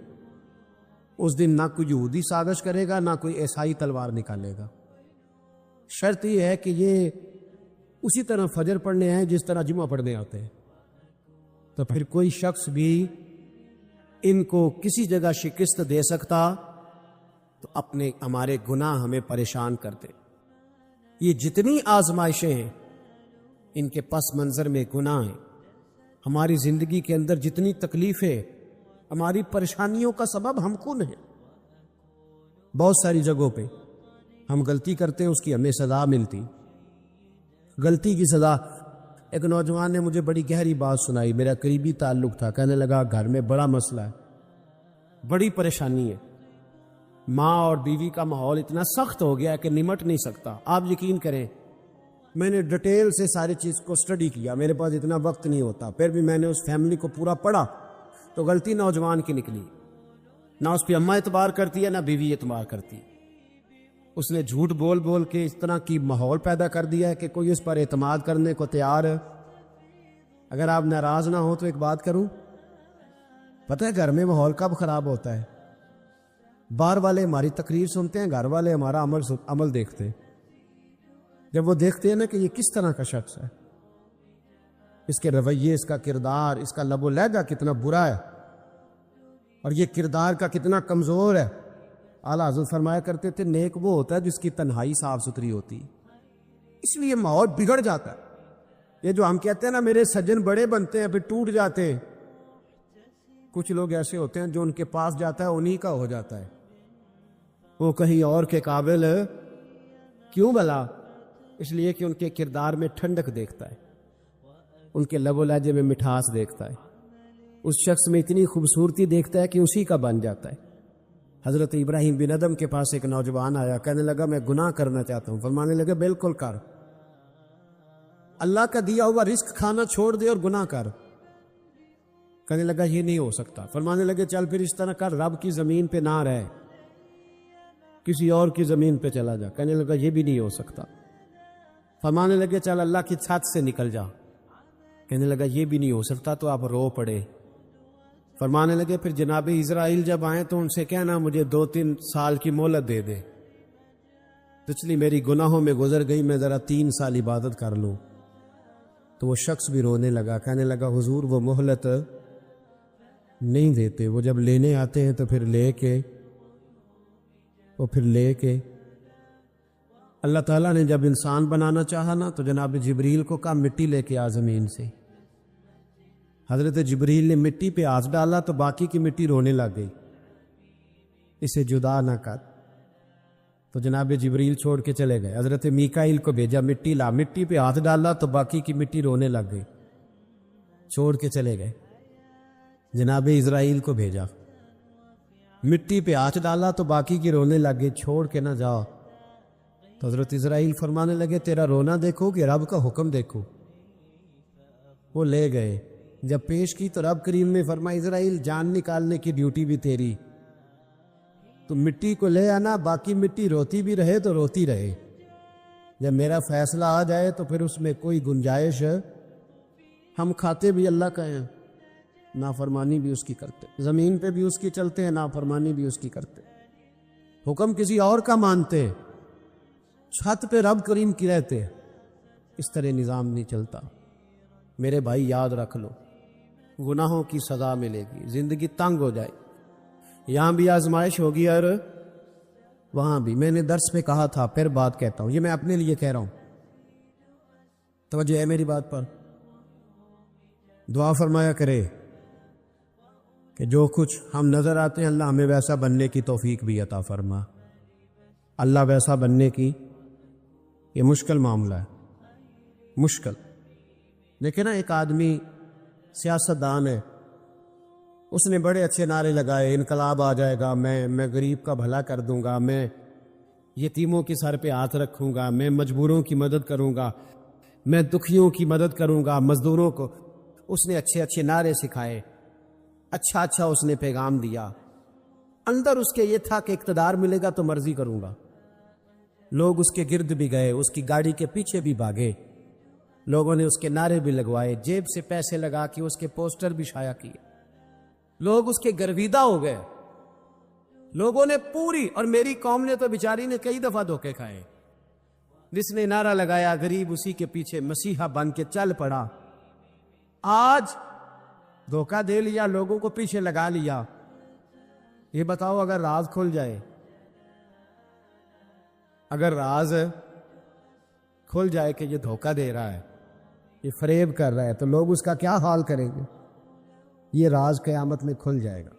اس دن نہ کوئی یہودی سازش کرے گا نہ کوئی عیسائی تلوار نکالے گا۔ شرط یہ ہے کہ یہ اسی طرح فجر پڑھنے ہیں جس طرح جمعہ پڑھنے آتے ہیں، تو پھر کوئی شخص بھی ان کو کسی جگہ شکست دے سکتا تو ہمارے گناہ ہمیں پریشان کرتے۔ یہ جتنی آزمائشیں ہیں ان کے پس منظر میں گناہ ہیں۔ ہماری زندگی کے اندر جتنی تکلیفیں، ہماری پریشانیوں کا سبب ہم خود ہیں۔ بہت ساری جگہوں پہ ہم غلطی کرتے ہیں، اس کی ہمیں سزا ملتی، غلطی کی سزا۔ ایک نوجوان نے مجھے بڑی گہری بات سنائی، میرا قریبی تعلق تھا، کہنے لگا گھر میں بڑا مسئلہ ہے، بڑی پریشانی ہے، ماں اور بیوی کا ماحول اتنا سخت ہو گیا ہے کہ نمٹ نہیں سکتا۔ آپ یقین کریں میں نے ڈیٹیل سے ساری چیز کو سٹڈی کیا، میرے پاس اتنا وقت نہیں ہوتا، پھر بھی میں نے اس فیملی کو پورا پڑھا، تو غلطی نوجوان کی نکلی، نہ اس پہ اماں اعتبار کرتی ہے نہ بیوی اعتبار کرتی۔ اس نے جھوٹ بول بول کے اس طرح کی ماحول پیدا کر دیا ہے کہ کوئی اس پر اعتماد کرنے کو تیار ہے۔ اگر آپ ناراض نہ ہو تو ایک بات کروں، پتہ ہے گھر میں ماحول کب خراب ہوتا ہے؟ باہر والے ہماری تقریر سنتے ہیں، گھر والے ہمارا عمل دیکھتے ہیں۔ جب وہ دیکھتے ہیں نا کہ یہ کس طرح کا شخص ہے، اس کے رویے، اس کا کردار، اس کا لب و لہجہ کتنا برا ہے، اور یہ کردار کا کتنا کمزور ہے۔ اعلیٰ حضرت فرمایا کرتے تھے نیک وہ ہوتا ہے جس کی تنہائی صاف ستھری ہوتی، اس لیے ماحول بگڑ جاتا ہے۔ یہ جو ہم کہتے ہیں نا میرے سجن بڑے بنتے ہیں پھر ٹوٹ جاتے ہیں، کچھ لوگ ایسے ہوتے ہیں جو ان کے پاس جاتا ہے انہی کا ہو جاتا ہے، وہ کہیں اور کے قابل کیوں بھلا؟ اس لیے کہ ان کے کردار میں ٹھنڈک دیکھتا ہے، ان کے لب و لہجے میں مٹھاس دیکھتا ہے، اس شخص میں اتنی خوبصورتی دیکھتا ہے کہ اسی کا بن جاتا ہے۔ حضرت ابراہیم بن ادم کے پاس ایک نوجوان آیا، کہنے لگا میں گناہ کرنا چاہتا ہوں، فرمانے لگے بالکل کر، اللہ کا دیا ہوا رزق کھانا چھوڑ دے اور گناہ کر۔ کہنے لگا یہ نہیں ہو سکتا، فرمانے لگے چل پھر اس طرح کر، رب کی زمین پہ نہ رہ، کسی اور کی زمین پہ چلا جا۔ کہنے لگا یہ بھی نہیں ہو سکتا، فرمانے لگے چل اللہ کی چھت سے نکل جا۔ کہنے لگا یہ بھی نہیں ہو سکتا، تو آپ رو پڑے۔ فرمانے لگے پھر جناب اسرائیل جب آئیں تو ان سے کہنا مجھے 2-3 سال کی مہلت دے دے، پچھلی میری گناہوں میں گزر گئی، میں ذرا 3 سال عبادت کر لوں۔ تو وہ شخص بھی رونے لگا، کہنے لگا حضور وہ مہلت نہیں دیتے، وہ جب لینے آتے ہیں تو پھر لے کے اللہ تعالیٰ نے جب انسان بنانا چاہا نا تو جناب جبریل کو کہا مٹی لے کے آ زمین سے۔ حضرت جبریل نے مٹی پہ ہاتھ ڈالا تو باقی کی مٹی رونے لگ گئی، اسے جدا نہ کر۔ تو جناب جبریل چھوڑ کے چلے گئے، حضرت میکائیل کو بھیجا مٹی لا، مٹی پہ ہاتھ ڈالا تو باقی کی مٹی رونے لگ گئی، چھوڑ کے چلے گئے۔ جناب اسرائیل کو بھیجا، مٹی پہ ہاتھ ڈالا تو باقی کی رونے لگ گئی، چھوڑ کے نہ جاؤ۔ تو حضرت اسرائیل فرمانے لگے تیرا رونا دیکھو کہ رب کا حکم دیکھو۔ وہ لے گئے، جب پیش کی تو رب کریم نے فرمایا اسرائیل جان نکالنے کی ڈیوٹی بھی تیری، تو مٹی کو لے آنا، باقی مٹی روتی بھی رہے تو روتی رہے، جب میرا فیصلہ آ جائے تو پھر اس میں کوئی گنجائش ہے، ہم کھاتے بھی اللہ کا ہیں، نافرمانی بھی اس کی کرتے، زمین پہ بھی اس کی چلتے ہیں، نافرمانی بھی اس کی کرتے، حکم کسی اور کا مانتے، چھت پہ رب کریم کی رہتے، اس طرح نظام نہیں چلتا۔ میرے بھائی یاد رکھ لو، گناہوں کی سزا ملے گی، زندگی تنگ ہو جائے، یہاں بھی آزمائش ہوگی اور وہاں بھی۔ میں نے درس میں کہا تھا، پھر بات کہتا ہوں، یہ میں اپنے لیے کہہ رہا ہوں، توجہ ہے میری بات پر۔ دعا فرمایا کرے کہ جو کچھ ہم نظر آتے ہیں اللہ ہمیں ویسا بننے کی توفیق بھی عطا فرما۔ اللہ ویسا بننے کی یہ مشکل معاملہ ہے، مشکل۔ دیکھیں نا ایک آدمی سیاستدان ہے، اس نے بڑے اچھے نعرے لگائے، انقلاب آ جائے گا، میں غریب کا بھلا کر دوں گا، میں یتیموں کے سر پہ ہاتھ رکھوں گا، میں مجبوروں کی مدد کروں گا، میں دکھیوں کی مدد کروں گا، مزدوروں کو۔ اس نے اچھے اچھے نعرے سکھائے، اچھا اس نے پیغام دیا، اندر اس کے یہ تھا کہ اقتدار ملے گا تو مرضی کروں گا۔ لوگ اس کے گرد بھی گئے، اس کی گاڑی کے پیچھے بھی بھاگے، لوگوں نے اس کے نعرے بھی لگوائے، جیب سے پیسے لگا کے اس کے پوسٹر بھی شائع کیے، لوگ اس کے گرویدہ ہو گئے، لوگوں نے پوری، اور میری قوم نے تو بیچاری نے کئی دفعہ دھوکے کھائے، جس نے نعرہ لگایا غریب اسی کے پیچھے مسیحا بن کے چل پڑا۔ آج دھوکہ دے لیا، لوگوں کو پیچھے لگا لیا۔ یہ بتاؤ اگر راز کھل جائے، اگر راز کھل جائے کہ یہ دھوکہ دے رہا ہے، یہ فریب کر رہا ہے، تو لوگ اس کا کیا حال کریں گے؟ یہ راز قیامت میں کھل جائے گا،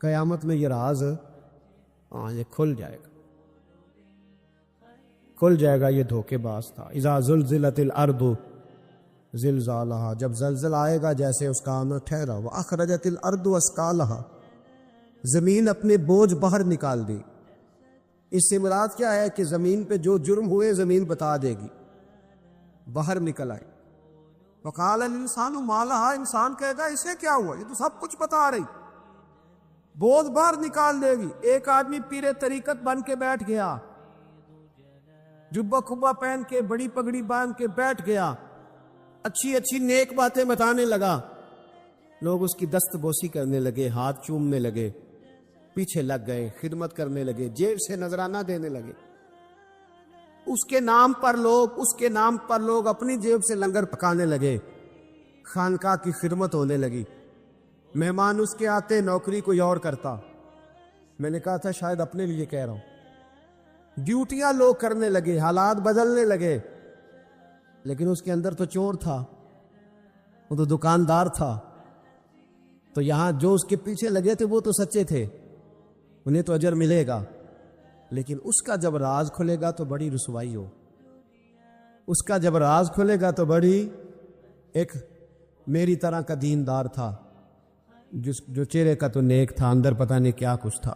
قیامت میں یہ راز یہ کھل جائے گا، کھل جائے گا، یہ دھوکے باز تھا۔ اذا زلزلت الارض زلزالہا، جب زلزل آئے گا جیسے اس کا آنا ٹھہرا، واخرجت الارض اثقالہا، زمین اپنے بوجھ باہر نکال دی۔ اس سے مراد کیا ہے کہ زمین پہ جو جرم ہوئے زمین بتا دے گی، باہر نکل آئے۔ وقال الانسان ما لہا، انسان کہے گا اسے کیا ہوا، یہ تو سب کچھ بتا رہی، بوجھ باہر نکال دے گی۔ ایک آدمی پیر طریقت بن کے بیٹھ گیا، جبہ کھبا پہن کے بڑی پگڑی باندھ کے بیٹھ گیا، اچھی اچھی نیک باتیں بتانے لگا، لوگ اس کی دست بوسی کرنے لگے، ہاتھ چومنے لگے، پیچھے لگ گئے، خدمت کرنے لگے، جیب سے نذرانہ دینے لگے۔ اس کے نام پر لوگ اپنی جیب سے لنگر پکانے لگے، خانقاہ کی خدمت ہونے لگی، مہمان اس کے آتے، نوکری کوئی اور کرتا۔ میں نے کہا تھا شاید اپنے لیے کہہ رہا ہوں، ڈیوٹیاں لوگ کرنے لگے، حالات بدلنے لگے، لیکن اس کے اندر تو چور تھا، وہ تو دکاندار تھا، تو یہاں جو اس کے پیچھے لگے تھے وہ تو سچے تھے، انہیں تو اجر ملے گا، لیکن اس کا جب راز کھلے گا تو بڑی رسوائی ہو، اس کا جب راز کھلے گا تو بڑی، ایک میری طرح کا دیندار تھا، جو چہرے کا تو نیک تھا، اندر پتہ نہیں کیا کچھ تھا،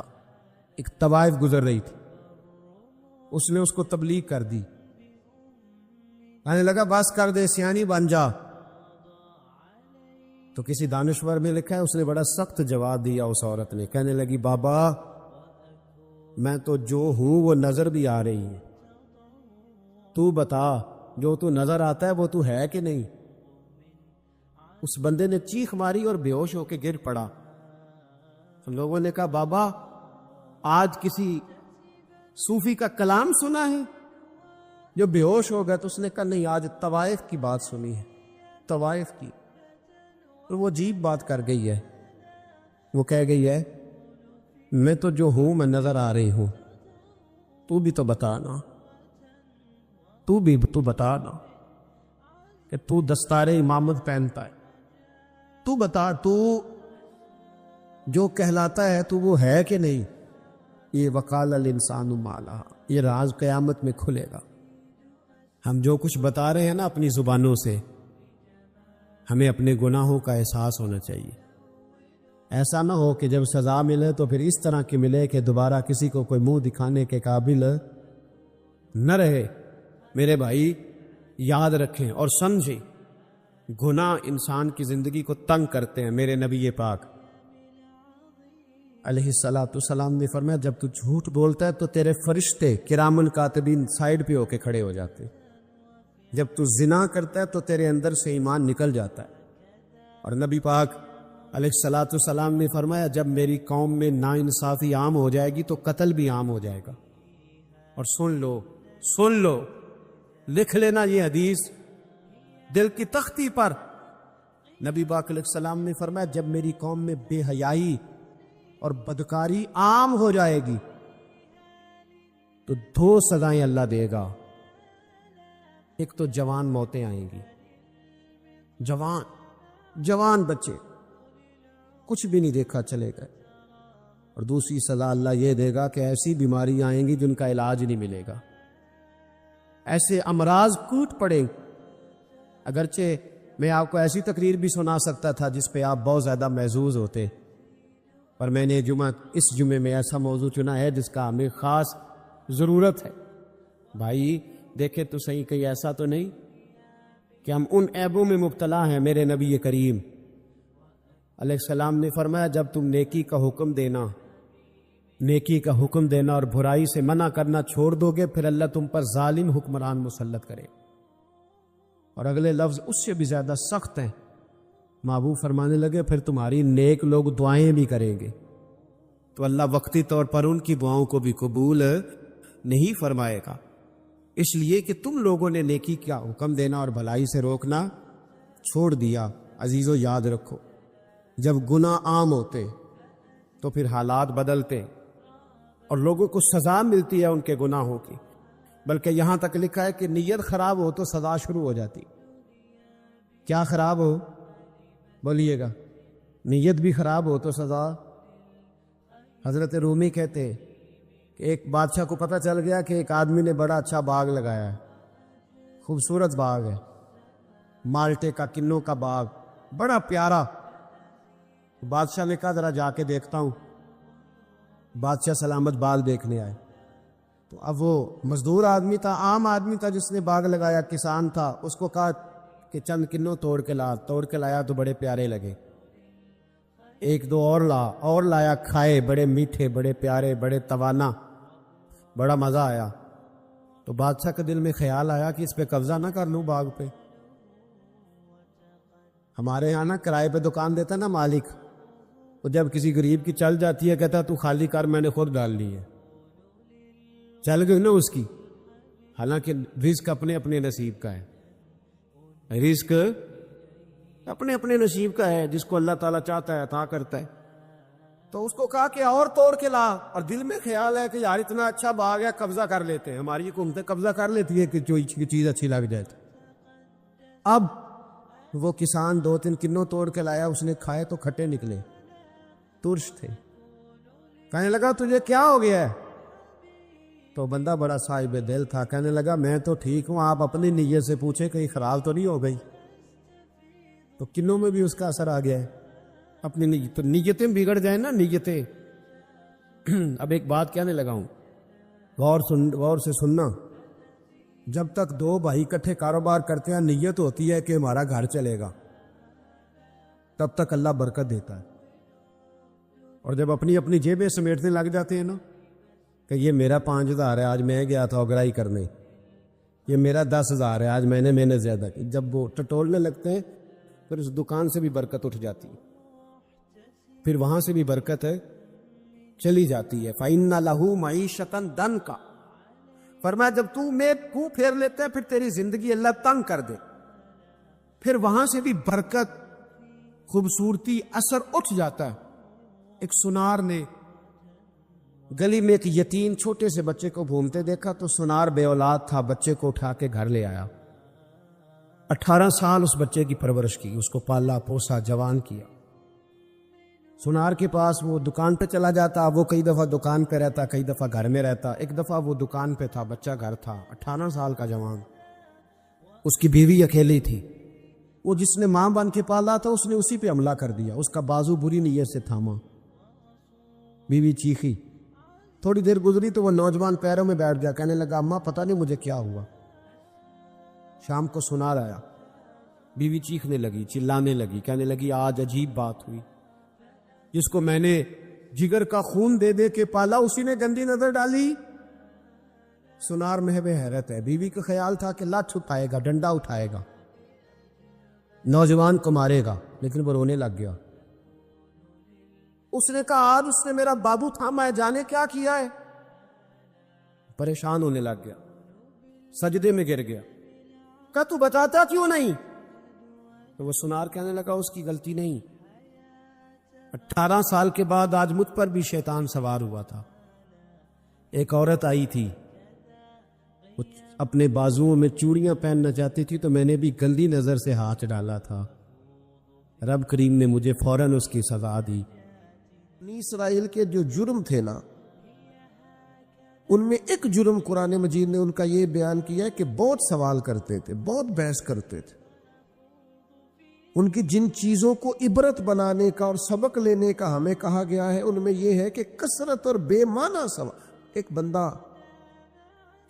ایک طوائف گزر رہی تھی، اس نے اس کو تبلیغ کر دی، کہنے لگا بس کر دے، سیانی بن جا۔ تو کسی دانشور میں لکھا ہے اس نے بڑا سخت جواب دیا، اس عورت نے، کہنے لگی بابا میں تو جو ہوں وہ نظر بھی آ رہی ہے، تو بتا جو تو نظر آتا ہے وہ تو ہے کہ نہیں؟ اس بندے نے چیخ ماری اور بے ہوش ہو کے گر پڑا. لوگوں نے کہا بابا آج کسی صوفی کا کلام سنا ہے؟ جو بے ہوش ہو گیا تو اس نے کہا نہیں، آج طوائف کی بات سنی ہے، طوائف کی. اور وہ عجیب بات کر گئی ہے. وہ کہہ گئی ہے میں تو جو ہوں میں نظر آ رہی ہوں، تو بھی تو بتا نا، تو بتا نا کہ تو دستار امامت پہنتا ہے، تو بتا تو جو کہلاتا ہے تو وہ ہے کہ نہیں؟ یہ وقال الانسان ما لہا، یہ راز قیامت میں کھلے گا. ہم جو کچھ بتا رہے ہیں نا اپنی زبانوں سے، ہمیں اپنے گناہوں کا احساس ہونا چاہیے. ایسا نہ ہو کہ جب سزا ملے تو پھر اس طرح کی ملے کہ دوبارہ کسی کو کوئی منہ دکھانے کے قابل نہ رہے. میرے بھائی یاد رکھیں اور سمجھیں، گناہ انسان کی زندگی کو تنگ کرتے ہیں. میرے نبی پاک علیہ الصلاۃ والسلام نے فرمایا جب تو جھوٹ بولتا ہے تو تیرے فرشتے کرام الکاتبین سائڈ پہ ہو کے کھڑے ہو جاتے ہیں. جب تو زنا کرتا ہے تو تیرے اندر سے ایمان نکل جاتا ہے. اور نبی پاک علیہ الصلاۃ والسلام نے فرمایا جب میری قوم میں ناانصافی عام ہو جائے گی تو قتل بھی عام ہو جائے گا. اور سن لو لکھ لینا یہ حدیث دل کی تختی پر. نبی پاک علیہ السلام نے فرمایا جب میری قوم میں بے حیائی اور بدکاری عام ہو جائے گی تو 2 سزائیں اللہ دے گا. ایک تو جوان موتیں آئیں گی، جوان بچے کچھ بھی نہیں دیکھا چلے گئے. اور دوسری سزا اللہ یہ دے گا کہ ایسی بیماری آئیں گی جن کا علاج نہیں ملے گا، ایسے امراض کوٹ پڑیں. اگرچہ میں آپ کو ایسی تقریر بھی سنا سکتا تھا جس پہ آپ بہت زیادہ محظوظ ہوتے، پر میں نے اس جمعے میں ایسا موضوع چنا ہے جس کا ہمیں خاص ضرورت ہے. بھائی دیکھیں تو صحیح، کہیں ایسا تو نہیں کہ ہم ان عیبوں میں مبتلا ہیں. میرے نبی کریم علیہ السلام نے فرمایا جب تم نیکی کا حکم دینا اور برائی سے منع کرنا چھوڑ دو گے پھر اللہ تم پر ظالم حکمران مسلط کرے. اور اگلے لفظ اس سے بھی زیادہ سخت ہیں. محبوب فرمانے لگے پھر تمہاری نیک لوگ دعائیں بھی کریں گے تو اللہ وقتی طور پر ان کی دعاؤں کو بھی قبول نہیں فرمائے گا. اس لیے کہ تم لوگوں نے نیکی کا حکم دینا اور بھلائی سے روکنا چھوڑ دیا. عزیزو یاد رکھو جب گناہ عام ہوتے تو پھر حالات بدلتے اور لوگوں کو سزا ملتی ہے ان کے گناہوں کی. بلکہ یہاں تک لکھا ہے کہ نیت خراب ہو تو سزا شروع ہو جاتی. کیا خراب ہو؟ بولیے گا. نیت بھی خراب ہو تو سزا. حضرت رومی کہتے ہیں کہ ایک بادشاہ کو پتہ چل گیا کہ ایک آدمی نے بڑا اچھا باغ لگایا ہے، خوبصورت باغ ہے، مالٹے کا، کنوں کا باغ، بڑا پیارا. بادشاہ نے کہا ذرا جا کے دیکھتا ہوں. بادشاہ سلامت بال دیکھنے آئے تو اب وہ مزدور آدمی تھا، عام آدمی تھا جس نے باغ لگایا، کسان تھا. اس کو کہا کہ چند کنوں توڑ کے لایا تو بڑے پیارے لگے. 1-2 اور لایا، کھائے، بڑے میٹھے، بڑے پیارے، بڑے توانا، بڑا مزہ آیا. تو بادشاہ کے دل میں خیال آیا کہ اس پہ قبضہ نہ کر لوں باغ پہ. ہمارے یہاں نا کرائے پہ دکان دیتا نا مالک، وہ جب کسی غریب کی چل جاتی ہے کہتا تو خالی کر، میں نے خود ڈال لی ہے. چل گئی نا اس کی. حالانکہ رزق اپنے اپنے نصیب کا ہے، رزق اپنے اپنے نصیب کا ہے. جس کو اللہ تعالیٰ چاہتا ہے عطا کرتا ہے. تو اس کو کہا کہ اور توڑ کے لا، اور دل میں خیال ہے کہ یار اتنا اچھا باغ ہے، قبضہ کر لیتے ہیں. ہماری حکومتیں قبضہ کر لیتی ہے کہ جو چیز اچھی لگ جائے. اب وہ کسان 2-3 کنوں توڑ کے لایا، اس نے کھائے تو کھٹے نکلے، ترش تھے. کہنے لگا تجھے کیا ہو گیا ہے؟ تو بندہ بڑا صاحب دل تھا، کہنے لگا میں تو ٹھیک ہوں، آپ اپنی نیت سے پوچھیں کہیں خراب تو نہیں ہو گئی. تو کنوں میں بھی اس کا اثر آ گیا ہے. اپنی نیتیں بگڑ جائیں نا، نیتیں. اب ایک بات کہنے لگا ہوں، غور سے سننا. جب تک 2 بھائی اکٹھے کاروبار کرتے ہیں نیت ہوتی ہے کہ ہمارا گھر چلے گا، تب تک اللہ برکت دیتا ہے. اور جب اپنی اپنی جیبیں سمیٹنے لگ جاتے ہیں نا کہ یہ میرا 5,000 ہے، آج میں گیا تھا اگرائی کرنے، یہ میرا 10,000 ہے، آج میں نے محنت زیادہ کی. جب وہ ٹٹولنے لگتے ہیں پھر اس دکان سے بھی برکت اٹھ جاتی ہے، پھر وہاں سے بھی برکت ہے چلی جاتی ہے۔ فَإِنَّ لَهُ مَعِيشَةً ضَنْكَ، فرمایا جب تو منہ پھیر لیتا ہے پھر تیری زندگی اللہ تنگ کر دے، پھر وہاں سے بھی برکت، خوبصورتی، اثر اٹھ جاتا ہے۔ ایک سنار نے گلی میں ایک یتیم چھوٹے سے بچے کو گھومتے دیکھا تو سنار بے اولاد تھا، بچے کو اٹھا کے گھر لے آیا، 18 سال اس بچے کی پرورش کی، اس کو پالا پوسا، جوان کیا۔ سنار کے پاس وہ دکان پہ چلا جاتا، وہ کئی دفعہ دکان پہ رہتا، کئی دفعہ گھر میں رہتا۔ ایک دفعہ وہ دکان پہ تھا، بچہ گھر تھا، 18 سال کا جوان، اس کی بیوی اکیلی تھی۔ وہ جس نے ماں بن کے پالا تھا اس نے اسی پہ حملہ کر دیا، اس کا بازو بری نیت سے تھاما، بیوی چیخی۔ تھوڑی دیر گزری تو وہ نوجوان پیروں میں بیٹھ گیا، کہنے لگا اماں پتہ نہیں مجھے کیا ہوا۔ شام کو سنار آیا، بیوی چیخنے لگی، چلانے لگی، کہنے لگی آج عجیب بات ہوئی، جس کو میں نے جگر کا خون دے دے کے پالا اسی نے گندی نظر ڈالی۔ سنار محو حیرت ہے، بیوی کا خیال تھا کہ لٹھ اٹھائے گا، ڈنڈا اٹھائے گا، نوجوان کو مارے گا، لیکن وہ رونے لگ گیا۔ اس نے کہا آج اس نے میرا بابو تھاما ہے، جانے کیا کیا ہے۔ پریشان ہونے لگ گیا، سجدے میں گر گیا، کہا تو بتاتا کیوں نہیں؟ تو وہ سنار کہنے لگا اس کی غلطی نہیں، 18 سال کے بعد آج مجھ پر بھی شیطان سوار ہوا تھا۔ ایک عورت آئی تھی، وہ اپنے بازوؤں میں چوڑیاں پہننا چاہتی تھی تو میں نے بھی گندی نظر سے ہاتھ ڈالا تھا، رب کریم نے مجھے فوراً اس کی سزا دی۔ بنی اسرائیل کے جو جرم تھے نا، ان میں ایک جرم قرآن مجید نے ان کا یہ بیان کیا ہے کہ بہت سوال کرتے تھے، بہت بحث کرتے تھے۔ ان کی جن چیزوں کو عبرت بنانے کا اور سبق لینے کا ہمیں کہا گیا ہے ان میں یہ ہے کہ کثرت اور بے معنی سوال۔ ایک بندہ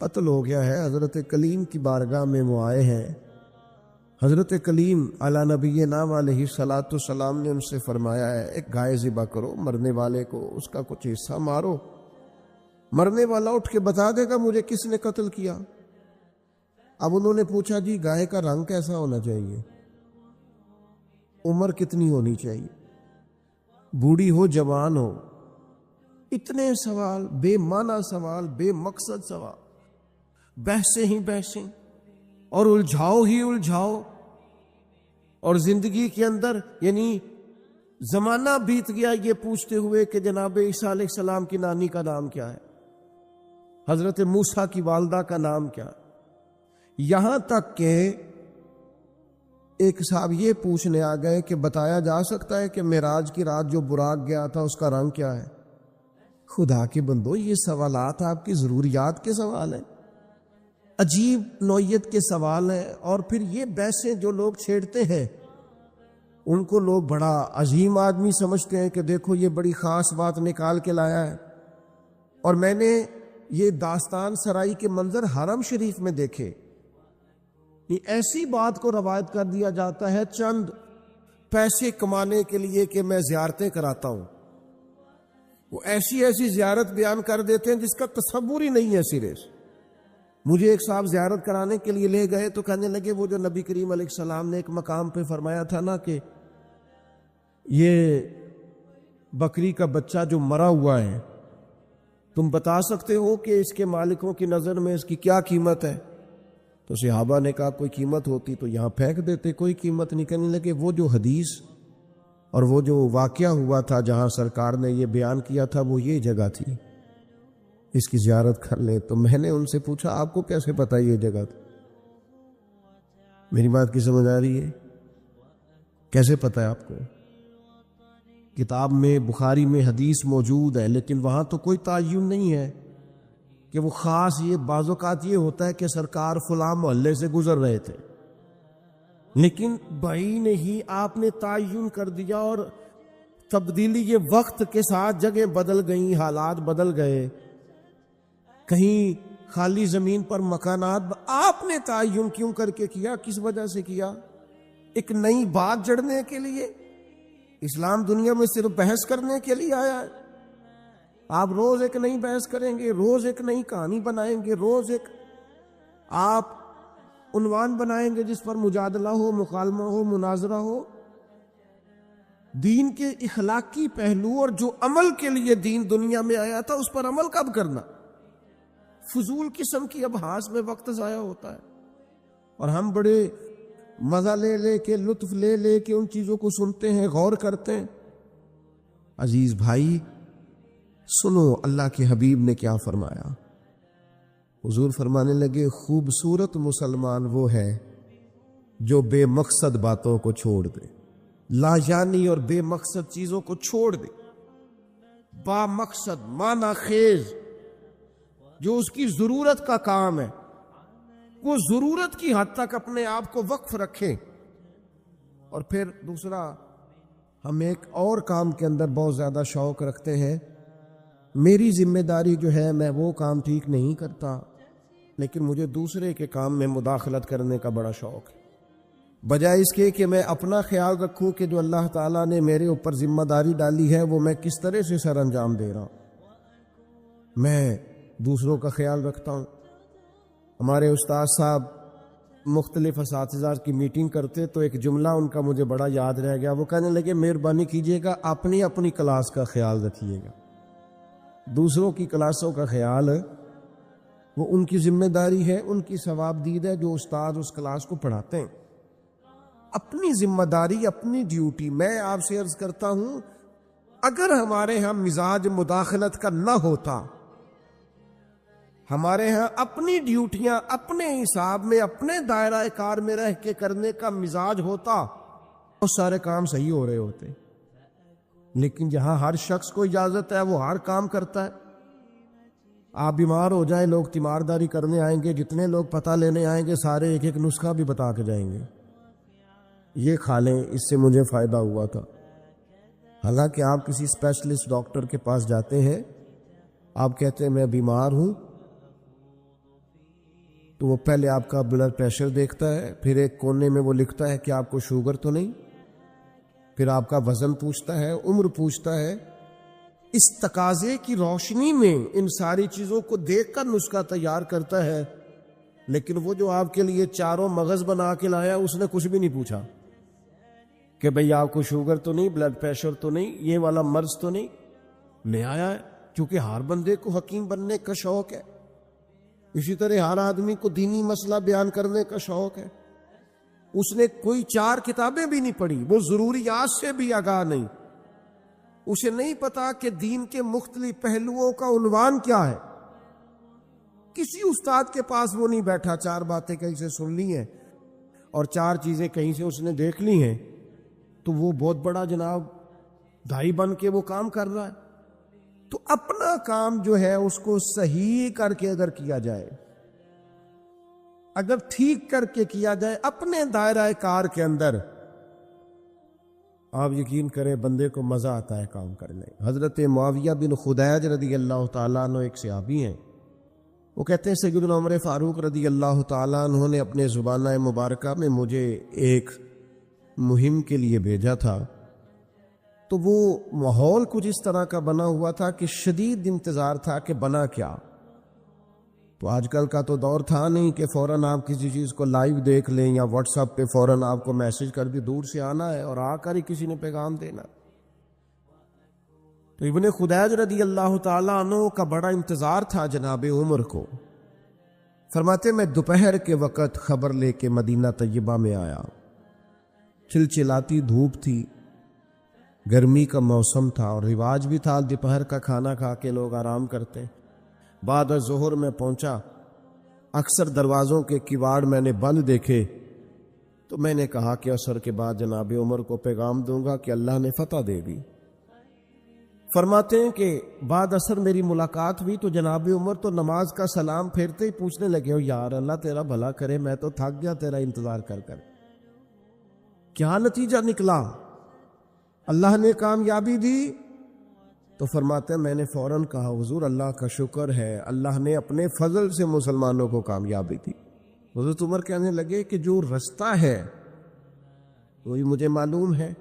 قتل ہو گیا ہے، حضرت کلیم کی بارگاہ میں وہ آئے ہیں، حضرت کلیم علی نبی نام علیہ الصلاۃ والسلام نے ان سے فرمایا ہے ایک گائے ذبح کرو، مرنے والے کو اس کا کچھ حصہ مارو، مرنے والا اٹھ کے بتا دے گا مجھے کس نے قتل کیا۔ اب انہوں نے پوچھا جی گائے کا رنگ کیسا ہونا چاہیے، عمر کتنی ہونی چاہیے، بوڑھی ہو جوان ہو، اتنے سوال، بے معنی سوال، بے مقصد سوال، بحثیں ہی بحثیں اور الجھاؤ ہی الجھاؤ، اور زندگی کے اندر یعنی زمانہ بیت گیا یہ پوچھتے ہوئے کہ جناب عیسیٰ علیہ السلام کی نانی کا نام کیا ہے، حضرت موسیٰ کی والدہ کا نام کیا ہے، یہاں تک کہ ایک صاحب یہ پوچھنے آ گئے کہ بتایا جا سکتا ہے کہ معراج کی رات جو براق گیا تھا اس کا رنگ کیا ہے۔ خدا کے بندو، یہ سوالات آپ کی ضروریات کے سوال ہیں، عجیب نوعیت کے سوال ہیں، اور پھر یہ بحثیں جو لوگ چھیڑتے ہیں ان کو لوگ بڑا عظیم آدمی سمجھتے ہیں کہ دیکھو یہ بڑی خاص بات نکال کے لایا ہے۔ اور میں نے یہ داستان سرائی کے منظر حرم شریف میں دیکھے، یہ ایسی بات کو روایت کر دیا جاتا ہے چند پیسے کمانے کے لیے کہ میں زیارتیں کراتا ہوں، وہ ایسی ایسی زیارت بیان کر دیتے ہیں جس کا تصور ہی نہیں ہے سرے سے۔ مجھے ایک صاحب زیارت کرانے کے لیے لے گئے تو کہنے لگے وہ جو نبی کریم علیہ السلام نے ایک مقام پہ فرمایا تھا نا کہ یہ بکری کا بچہ جو مرا ہوا ہے تم بتا سکتے ہو کہ اس کے مالکوں کی نظر میں اس کی کیا قیمت ہے؟ تو صحابہ نے کہا کوئی قیمت ہوتی تو یہاں پھینک دیتے، کوئی قیمت نہیں۔ کہنے لگے وہ جو حدیث اور وہ جو واقعہ ہوا تھا جہاں سرکار نے یہ بیان کیا تھا وہ یہ جگہ تھی، اس کی زیارت کر لیں۔ تو میں نے ان سے پوچھا آپ کو کیسے پتا یہ جگہ تھی؟ میری بات کی سمجھ آ رہی ہے؟ کیسے پتا ہے آپ کو؟ کتاب میں بخاری میں حدیث موجود ہے، لیکن وہاں تو کوئی تعین نہیں ہے کہ وہ خاص، یہ بعض اوقات یہ ہوتا ہے کہ سرکار فلاں محلے سے گزر رہے تھے، لیکن بھائی نہیں آپ نے تعین کر دیا، اور تبدیلی یہ وقت کے ساتھ جگہ بدل گئیں، حالات بدل گئے، کہیں خالی زمین پر مکانات آپ نے تعین کیوں کر کے کیا؟ کس وجہ سے کیا؟ ایک نئی بات جڑنے کے لیے؟ اسلام دنیا میں صرف بحث کرنے کے لیے آیا ہے؟ آپ روز ایک نئی بحث کریں گے، روز ایک نئی کہانی بنائیں گے، روز ایک آپ عنوان بنائیں گے جس پر مجادلہ ہو، مکالمہ ہو، مناظرہ ہو؟ دین کے اخلاقی پہلو اور جو عمل کے لیے دین دنیا میں آیا تھا اس پر عمل کب کرنا؟ فضول قسم کی ابحاث میں وقت ضائع ہوتا ہے، اور ہم بڑے مزہ لے لے کے، لطف لے لے کے ان چیزوں کو سنتے ہیں، غور کرتے ہیں۔ عزیز بھائی سنو اللہ کے حبیب نے کیا فرمایا۔ حضور فرمانے لگے خوبصورت مسلمان وہ ہے جو بے مقصد باتوں کو چھوڑ دے، لا یعنی اور بے مقصد چیزوں کو چھوڑ دے، با مقصد معنی خیز جو اس کی ضرورت کا کام ہے وہ ضرورت کی حد تک اپنے آپ کو وقف رکھیں۔ اور پھر دوسرا، ہم ایک اور کام کے اندر بہت زیادہ شوق رکھتے ہیں، میری ذمہ داری جو ہے میں وہ کام ٹھیک نہیں کرتا، لیکن مجھے دوسرے کے کام میں مداخلت کرنے کا بڑا شوق ہے، بجائے اس کے کہ میں اپنا خیال رکھوں کہ جو اللہ تعالیٰ نے میرے اوپر ذمہ داری ڈالی ہے وہ میں کس طرح سے سر انجام دے رہا ہوں، میں دوسروں کا خیال رکھتا ہوں۔ ہمارے استاد صاحب مختلف اساتذہ کی میٹنگ کرتے تو ایک جملہ ان کا مجھے بڑا یاد رہ گیا، وہ کہنے لگے مہربانی کیجیے گا اپنی اپنی کلاس کا خیال رکھیے گا، دوسروں کی کلاسوں کا خیال وہ ان کی ذمہ داری ہے، ان کی ثواب دید ہے جو استاد اس کلاس کو پڑھاتے ہیں۔ اپنی ذمہ داری، اپنی ڈیوٹی۔ میں آپ سے عرض کرتا ہوں اگر ہمارے ہاں مزاج مداخلت کا نہ ہوتا، ہمارے ہاں اپنی ڈیوٹیاں اپنے حساب میں اپنے دائرہ کار میں رہ کے کرنے کا مزاج ہوتا، بہت سارے کام صحیح ہو رہے ہوتے، لیکن جہاں ہر شخص کو اجازت ہے وہ ہر کام کرتا ہے۔ آپ بیمار ہو جائیں، لوگ تیمارداری کرنے آئیں گے، جتنے لوگ پتہ لینے آئیں گے سارے ایک ایک نسخہ بھی بتا کے جائیں گے، یہ کھا لیں اس سے مجھے فائدہ ہوا تھا۔ حالانکہ آپ کسی اسپیشلسٹ ڈاکٹر کے پاس جاتے ہیں، آپ کہتے ہیں میں بیمار ہوں، تو وہ پہلے آپ کا بلڈ پریشر دیکھتا ہے، پھر ایک کونے میں وہ لکھتا ہے کہ آپ کو شوگر تو نہیں، پھر آپ کا وزن پوچھتا ہے، عمر پوچھتا ہے۔ اس تقاضے کی روشنی میں ان ساری چیزوں کو دیکھ کر نسخہ تیار کرتا ہے، لیکن وہ جو آپ کے لیے چاروں مغز بنا کے لایا اس نے کچھ بھی نہیں پوچھا کہ بھئی آپ کو شوگر تو نہیں، بلڈ پریشر تو نہیں، یہ والا مرض تو نہیں، لے آیا ہے۔ کیونکہ ہر بندے کو حکیم بننے کا شوق ہے، اسی طرح ہر آدمی کو دینی مسئلہ بیان کرنے کا شوق ہے۔ اس نے کوئی 4 کتابیں بھی نہیں پڑھی، وہ ضروریات سے بھی آگاہ نہیں، اسے نہیں پتا کہ دین کے مختلف پہلوؤں کا عنوان کیا ہے۔ کسی استاد کے پاس وہ نہیں بیٹھا، 4 باتیں کہیں سے سن لی ہیں اور 4 چیزیں کہیں سے اس نے دیکھ لی ہیں تو وہ بہت بڑا جناب دائی بن کے وہ کام کر رہا ہے۔ تو اپنا کام جو ہے اس کو صحیح کر کے اگر کیا جائے، اگر ٹھیک کر کے کیا جائے اپنے دائرہ کار کے اندر، آپ یقین کریں بندے کو مزہ آتا ہے کام کرنے۔ حضرت معاویہ بن خدیج رضی اللہ تعالیٰ عنہ ایک صحابی ہیں، وہ کہتے ہیں سیدنا عمر فاروق رضی اللہ تعالیٰ عنہ نے اپنے زبانہ مبارکہ میں مجھے ایک مہم کے لیے بھیجا تھا، تو وہ ماحول کچھ اس طرح کا بنا ہوا تھا کہ شدید انتظار تھا کہ بنا کیا۔ تو آج کل کا تو دور تھا نہیں کہ فوراً آپ کسی چیز کو لائیو دیکھ لیں یا واٹس ایپ پہ فوراً آپ کو میسج کر دی، دور سے آنا ہے اور آ کر ہی کسی نے پیغام دینا۔ تو ابن خدیج رضی اللہ تعالیٰ عنہ کا بڑا انتظار تھا جناب عمر کو۔ فرماتے میں دوپہر کے وقت خبر لے کے مدینہ طیبہ میں آیا، چلچلاتی دھوپ تھی، گرمی کا موسم تھا اور رواج بھی تھا دوپہر کا کھانا کھا کے لوگ آرام کرتے۔ بعد ظہر میں پہنچا، اکثر دروازوں کے کواڑ میں نے بند دیکھے، تو میں نے کہا کہ عصر کے بعد جناب عمر کو پیغام دوں گا کہ اللہ نے فتح دے دی۔ فرماتے ہیں کہ بعد عصر میری ملاقات ہوئی تو جناب عمر تو نماز کا سلام پھیرتے ہی پوچھنے لگے، او یار اللہ تیرا بھلا کرے، میں تو تھک گیا تیرا انتظار کر کر، کیا نتیجہ نکلا؟ اللہ نے کامیابی دی؟ تو فرماتے ہیں میں نے فوراً کہا حضور اللہ کا شکر ہے، اللہ نے اپنے فضل سے مسلمانوں کو کامیابی دی۔ حضرت عمر کہنے لگے کہ جو رستہ ہے وہی مجھے معلوم ہے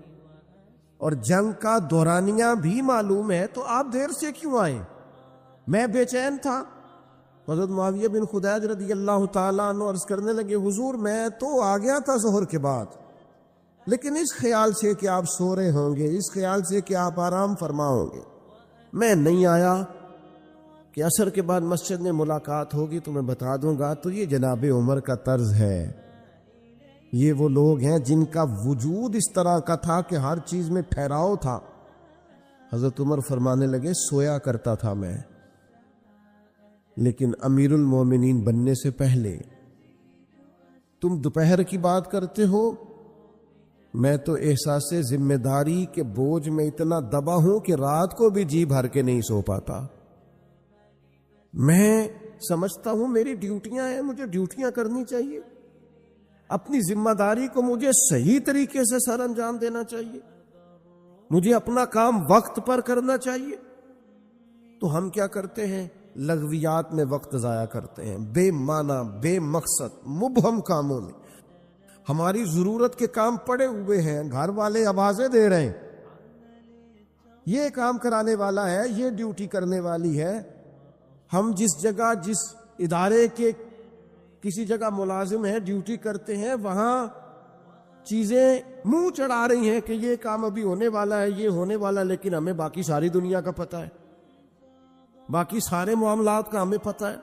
اور جنگ کا دورانیہ بھی معلوم ہے، تو آپ دیر سے کیوں آئے؟ میں بے چین تھا، حضرت معاویہ بن خدیج رضی اللہ تعالیٰ عنہ عرض کرنے لگے حضور میں تو آ گیا تھا ظہر کے بعد، لیکن اس خیال سے کہ آپ سو رہے ہوں گے، اس خیال سے کہ آپ آرام فرما ہوں گے، میں نہیں آیا کہ عصر کے بعد مسجد میں ملاقات ہوگی تو میں بتا دوں گا۔ تو یہ جناب عمر کا طرز ہے، یہ وہ لوگ ہیں جن کا وجود اس طرح کا تھا کہ ہر چیز میں ٹھہراؤ تھا۔ حضرت عمر فرمانے لگے سویا کرتا تھا میں، لیکن امیر المومنین بننے سے پہلے تم دوپہر کی بات کرتے ہو، میں تو احساس ذمہ داری کے بوجھ میں اتنا دبا ہوں کہ رات کو بھی جی بھر کے نہیں سو پاتا۔ میں سمجھتا ہوں میری ڈیوٹیاں ہیں، مجھے ڈیوٹیاں کرنی چاہیے، اپنی ذمہ داری کو مجھے صحیح طریقے سے سر انجام دینا چاہیے، مجھے اپنا کام وقت پر کرنا چاہیے۔ تو ہم کیا کرتے ہیں؟ لغویات میں وقت ضائع کرتے ہیں، بے معنی، بے مقصد، مبہم کاموں میں۔ ہماری ضرورت کے کام پڑے ہوئے ہیں، گھر والے آوازیں دے رہے ہیں، یہ کام کرانے والا ہے، یہ ڈیوٹی کرنے والی ہے۔ ہم جس جگہ، جس ادارے کے کسی جگہ ملازم ہیں، ڈیوٹی کرتے ہیں، وہاں چیزیں منہ چڑھا رہی ہیں کہ یہ کام ابھی ہونے والا ہے، یہ ہونے والا ہے، لیکن ہمیں باقی ساری دنیا کا پتہ ہے، باقی سارے معاملات کا ہمیں پتہ ہے۔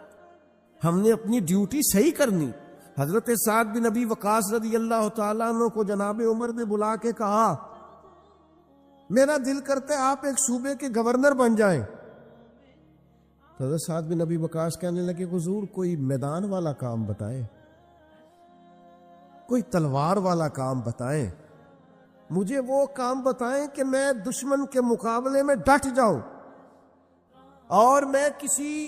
ہم نے اپنی ڈیوٹی صحیح کرنی۔ حضرت سعد بن ابی وقاص رضی اللہ تعالیٰ عنہ کو جناب عمر نے بلا کے کہا میرا دل کرتا ہے آپ ایک صوبے کے گورنر بن جائیں۔ حضرت سعد بن ابی وقاص کہنے لگے حضور کوئی میدان والا کام بتائیں، کوئی تلوار والا کام بتائیں، مجھے وہ کام بتائیں کہ میں دشمن کے مقابلے میں ڈٹ جاؤں اور میں کسی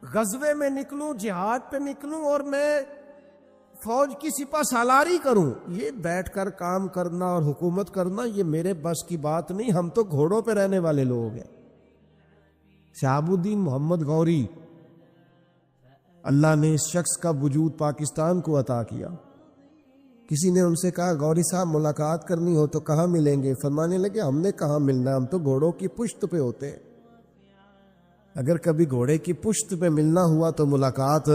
غزوے میں نکلوں، جہاد پہ نکلوں اور میں فوج کی سپہ سالاری کروں۔ یہ بیٹھ کر کام کرنا اور حکومت کرنا یہ میرے بس کی بات نہیں، ہم تو گھوڑوں پہ رہنے والے لوگ ہیں۔ شہاب الدین محمد غوری، اللہ نے اس شخص کا وجود پاکستان کو عطا کیا۔ کسی نے ان سے کہا غوری صاحب ملاقات کرنی ہو تو کہاں ملیں گے؟ فرمانے لگے ہم نے کہاں ملنا، ہم تو گھوڑوں کی پشت پہ ہوتے ہیں، اگر کبھی گھوڑے کی پشت پہ ملنا ہوا تو ملاقات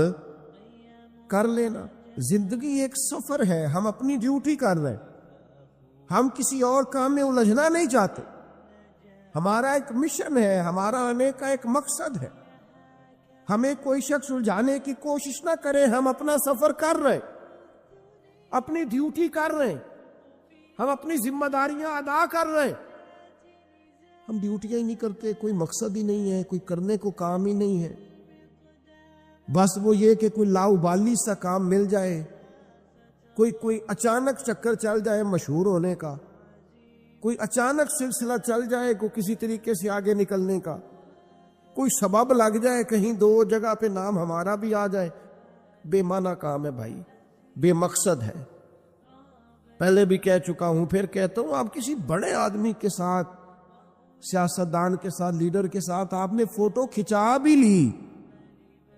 کر لینا۔ زندگی ایک سفر ہے، ہم اپنی ڈیوٹی کر رہے ہیں، ہم کسی اور کام میں الجھنا نہیں چاہتے، ہمارا ایک مشن ہے، ہمارا آنے کا ایک مقصد ہے، ہمیں کوئی شخص الجھانے کی کوشش نہ کرے، ہم اپنا سفر کر رہے ہیں، اپنی ڈیوٹی کر رہے ہیں، ہم اپنی ذمہ داریاں ادا کر رہے ہیں۔ ہم ڈیوٹیاں ہی نہیں کرتے، کوئی مقصد ہی نہیں ہے، کوئی کرنے کو کام ہی نہیں ہے، بس وہ یہ کہ کوئی لاؤبالی سا کام مل جائے، کوئی اچانک چکر چل جائے مشہور ہونے کا، کوئی اچانک سلسلہ چل جائے کو کسی طریقے سے آگے نکلنے کا، کوئی سبب لگ جائے کہیں دو جگہ پہ نام ہمارا بھی آ جائے۔ بے معنی کام ہے بھائی، بے مقصد ہے۔ پہلے بھی کہہ چکا ہوں، پھر کہتا ہوں، آپ کسی بڑے آدمی کے ساتھ، سیاستدان کے ساتھ، لیڈر کے ساتھ آپ نے فوٹو کھچا بھی لی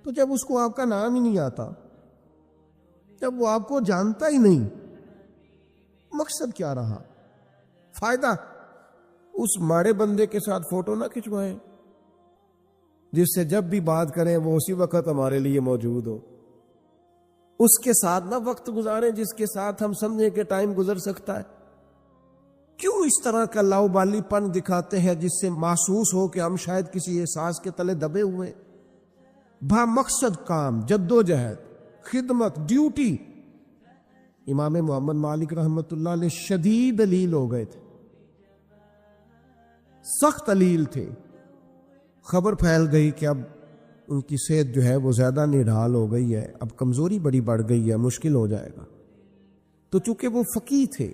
تو جب اس کو آپ کا نام ہی نہیں آتا، جب وہ آپ کو جانتا ہی نہیں، مقصد کیا رہا؟ فائدہ؟ اس ماڑے بندے کے ساتھ فوٹو نہ کھچوائیں جس سے جب بھی بات کریں وہ اسی وقت ہمارے لیے موجود ہو، اس کے ساتھ نہ وقت گزاریں جس کے ساتھ ہم سمجھیں کہ ٹائم گزر سکتا ہے۔ کیوں اس طرح کا لاؤبالی پن دکھاتے ہیں جس سے محسوس ہو کہ ہم شاید کسی احساس کے تلے دبے ہوئے؟ با مقصد کام، جدوجہد، خدمت، ڈیوٹی۔ امام محمد مالک رحمۃ اللہ علیہ شدید علیل ہو گئے تھے، سخت علیل تھے۔ خبر پھیل گئی کہ اب ان کی صحت جو ہے وہ زیادہ نڈھال ہو گئی ہے، اب کمزوری بڑی بڑھ گئی ہے، مشکل ہو جائے گا۔ تو چونکہ وہ فقیہ تھے،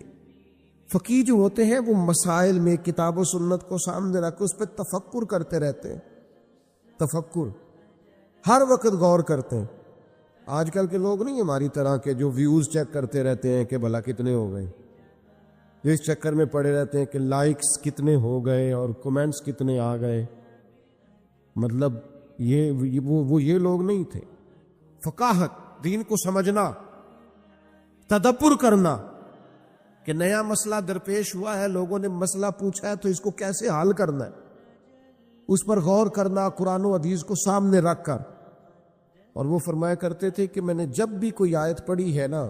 فقیہ جو ہوتے ہیں وہ مسائل میں کتاب و سنت کو سامنے رکھ کے اس پہ تفکر کرتے رہتے ہیں، تفکر ہر وقت غور کرتے ہیں۔ آج کل کے لوگ نہیں ہماری طرح کے جو ویوز چیک کرتے رہتے ہیں کہ بھلا کتنے ہو گئے، جو اس چکر میں پڑے رہتے ہیں کہ لائکس کتنے ہو گئے اور کمنٹس کتنے آ گئے۔ مطلب یہ لوگ نہیں تھے۔ فقاہت، دین کو سمجھنا، تدبر کرنا کہ نیا مسئلہ درپیش ہوا ہے، لوگوں نے مسئلہ پوچھا ہے تو اس کو کیسے حل کرنا ہے، اس پر غور کرنا، قرآن و حدیث کو سامنے رکھ کر اور وہ فرمایا کرتے تھے کہ میں نے جب بھی کوئی آیت پڑھی ہے نا،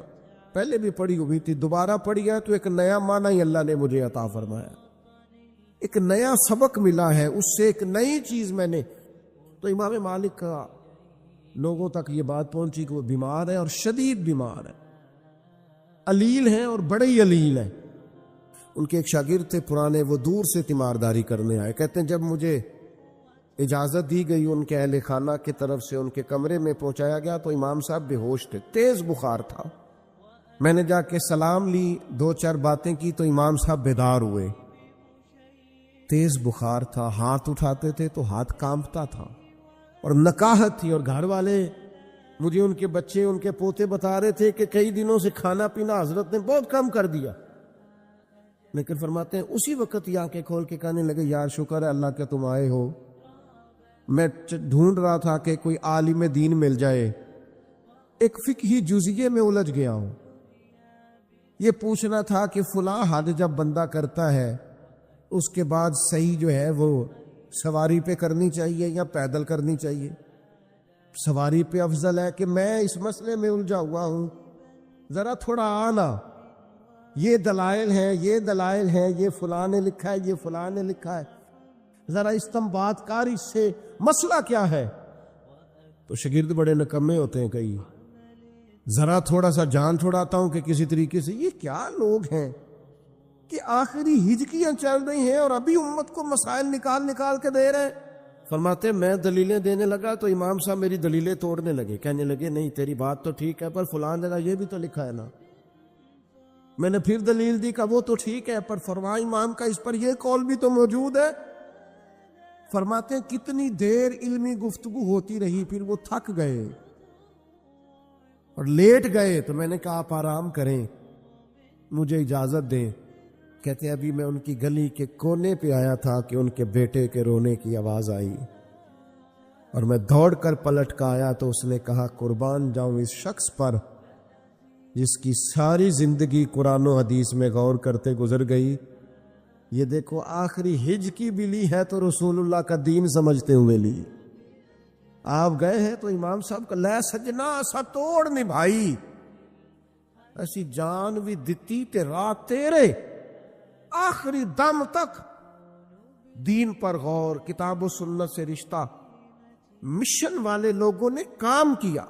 پہلے بھی پڑھی ہوئی تھی، دوبارہ پڑھی ہے تو ایک نیا معنی ہی اللہ نے مجھے عطا فرمایا، ایک نیا سبق ملا ہے، اس سے ایک نئی چیز میں نے. تو امام مالک کا لوگوں تک یہ بات پہنچی کہ وہ بیمار ہے اور شدید بیمار ہے، علیل ہیں اور بڑے ہی علیل ہیں. ان کے ایک شاگرد تھے پرانے، وہ دور سے تیمارداری کرنے آئے. کہتے ہیں جب مجھے اجازت دی گئی ان کے اہل خانہ کی طرف سے، ان کے کمرے میں پہنچایا گیا تو امام صاحب بے ہوش تھے، تیز بخار تھا. میں نے جا کے سلام لی، 2-4 باتیں کی تو امام صاحب بیدار ہوئے. تیز بخار تھا، ہاتھ اٹھاتے تھے تو ہاتھ کانپتا تھا اور نکاہت تھی. اور گھر والے مجھے ان کے بچے، ان کے پوتے بتا رہے تھے کہ کئی دنوں سے کھانا پینا حضرت نے بہت کم کر دیا. لیکن فرماتے ہیں اسی وقت یہ آنکھیں کھول کے کہنے لگے یار شکر ہے اللہ کہ تم آئے ہو. میں ڈھونڈ رہا تھا کہ کوئی عالم دین مل جائے، ایک فقہی جزیے میں الجھ گیا ہوں. یہ پوچھنا تھا کہ فلاں حد جب بندہ کرتا ہے اس کے بعد صحیح جو ہے وہ سواری پہ کرنی چاہیے یا پیدل کرنی چاہیے. سواری پہ افضل ہے کہ میں اس مسئلے میں الجھا ہوا ہوں، ذرا تھوڑا آنا، یہ دلائل ہیں، یہ دلائل ہیں، یہ فلاں نے لکھا ہے، یہ فلاں نے لکھا ہے، ذرا استنباط کار اس سے مسئلہ کیا ہے. تو شاگرد بڑے نکمے ہوتے ہیں کئی، ذرا تھوڑا سا جان چھڑاتا ہوں کہ کسی طریقے سے. یہ کیا لوگ ہیں کہ آخری ہجکیاں چل رہی ہیں اور ابھی امت کو مسائل نکال کے دے رہے ہیں. فرماتے میں دلیلیں دینے لگا تو امام صاحب میری دلیلیں توڑنے لگے، کہنے لگے نہیں تیری بات تو ٹھیک ہے پر فلاں جگہ یہ بھی تو لکھا ہے نا. میں نے پھر دلیل دی کہ وہ تو ٹھیک ہے پر فرما امام کا اس پر یہ قول بھی تو موجود ہے. فرماتے ہیں کتنی دیر علمی گفتگو ہوتی رہی، پھر وہ تھک گئے اور لیٹ گئے. تو میں نے کہا آپ آرام کریں، مجھے اجازت دیں. کہتے ہیں ابھی میں ان کی گلی کے کونے پہ آیا تھا کہ ان کے بیٹے کے رونے کی آواز آئی اور میں دوڑ کر پلٹ کر آیا تو اس نے کہا قربان جاؤں اس شخص پر جس کی ساری زندگی قرآن و حدیث میں غور کرتے گزر گئی. یہ دیکھو آخری ہج کی بھی لی ہے تو رسول اللہ کا دین سمجھتے ہوئے لی. آپ گئے ہیں تو امام صاحب کا لے سجنا سا توڑ نبھائی، ایسی جان بھی دتی تے رات تیرے. آخری دم تک دین پر غور، کتاب و سنت سے رشتہ، مشن والے لوگوں نے کام کیا.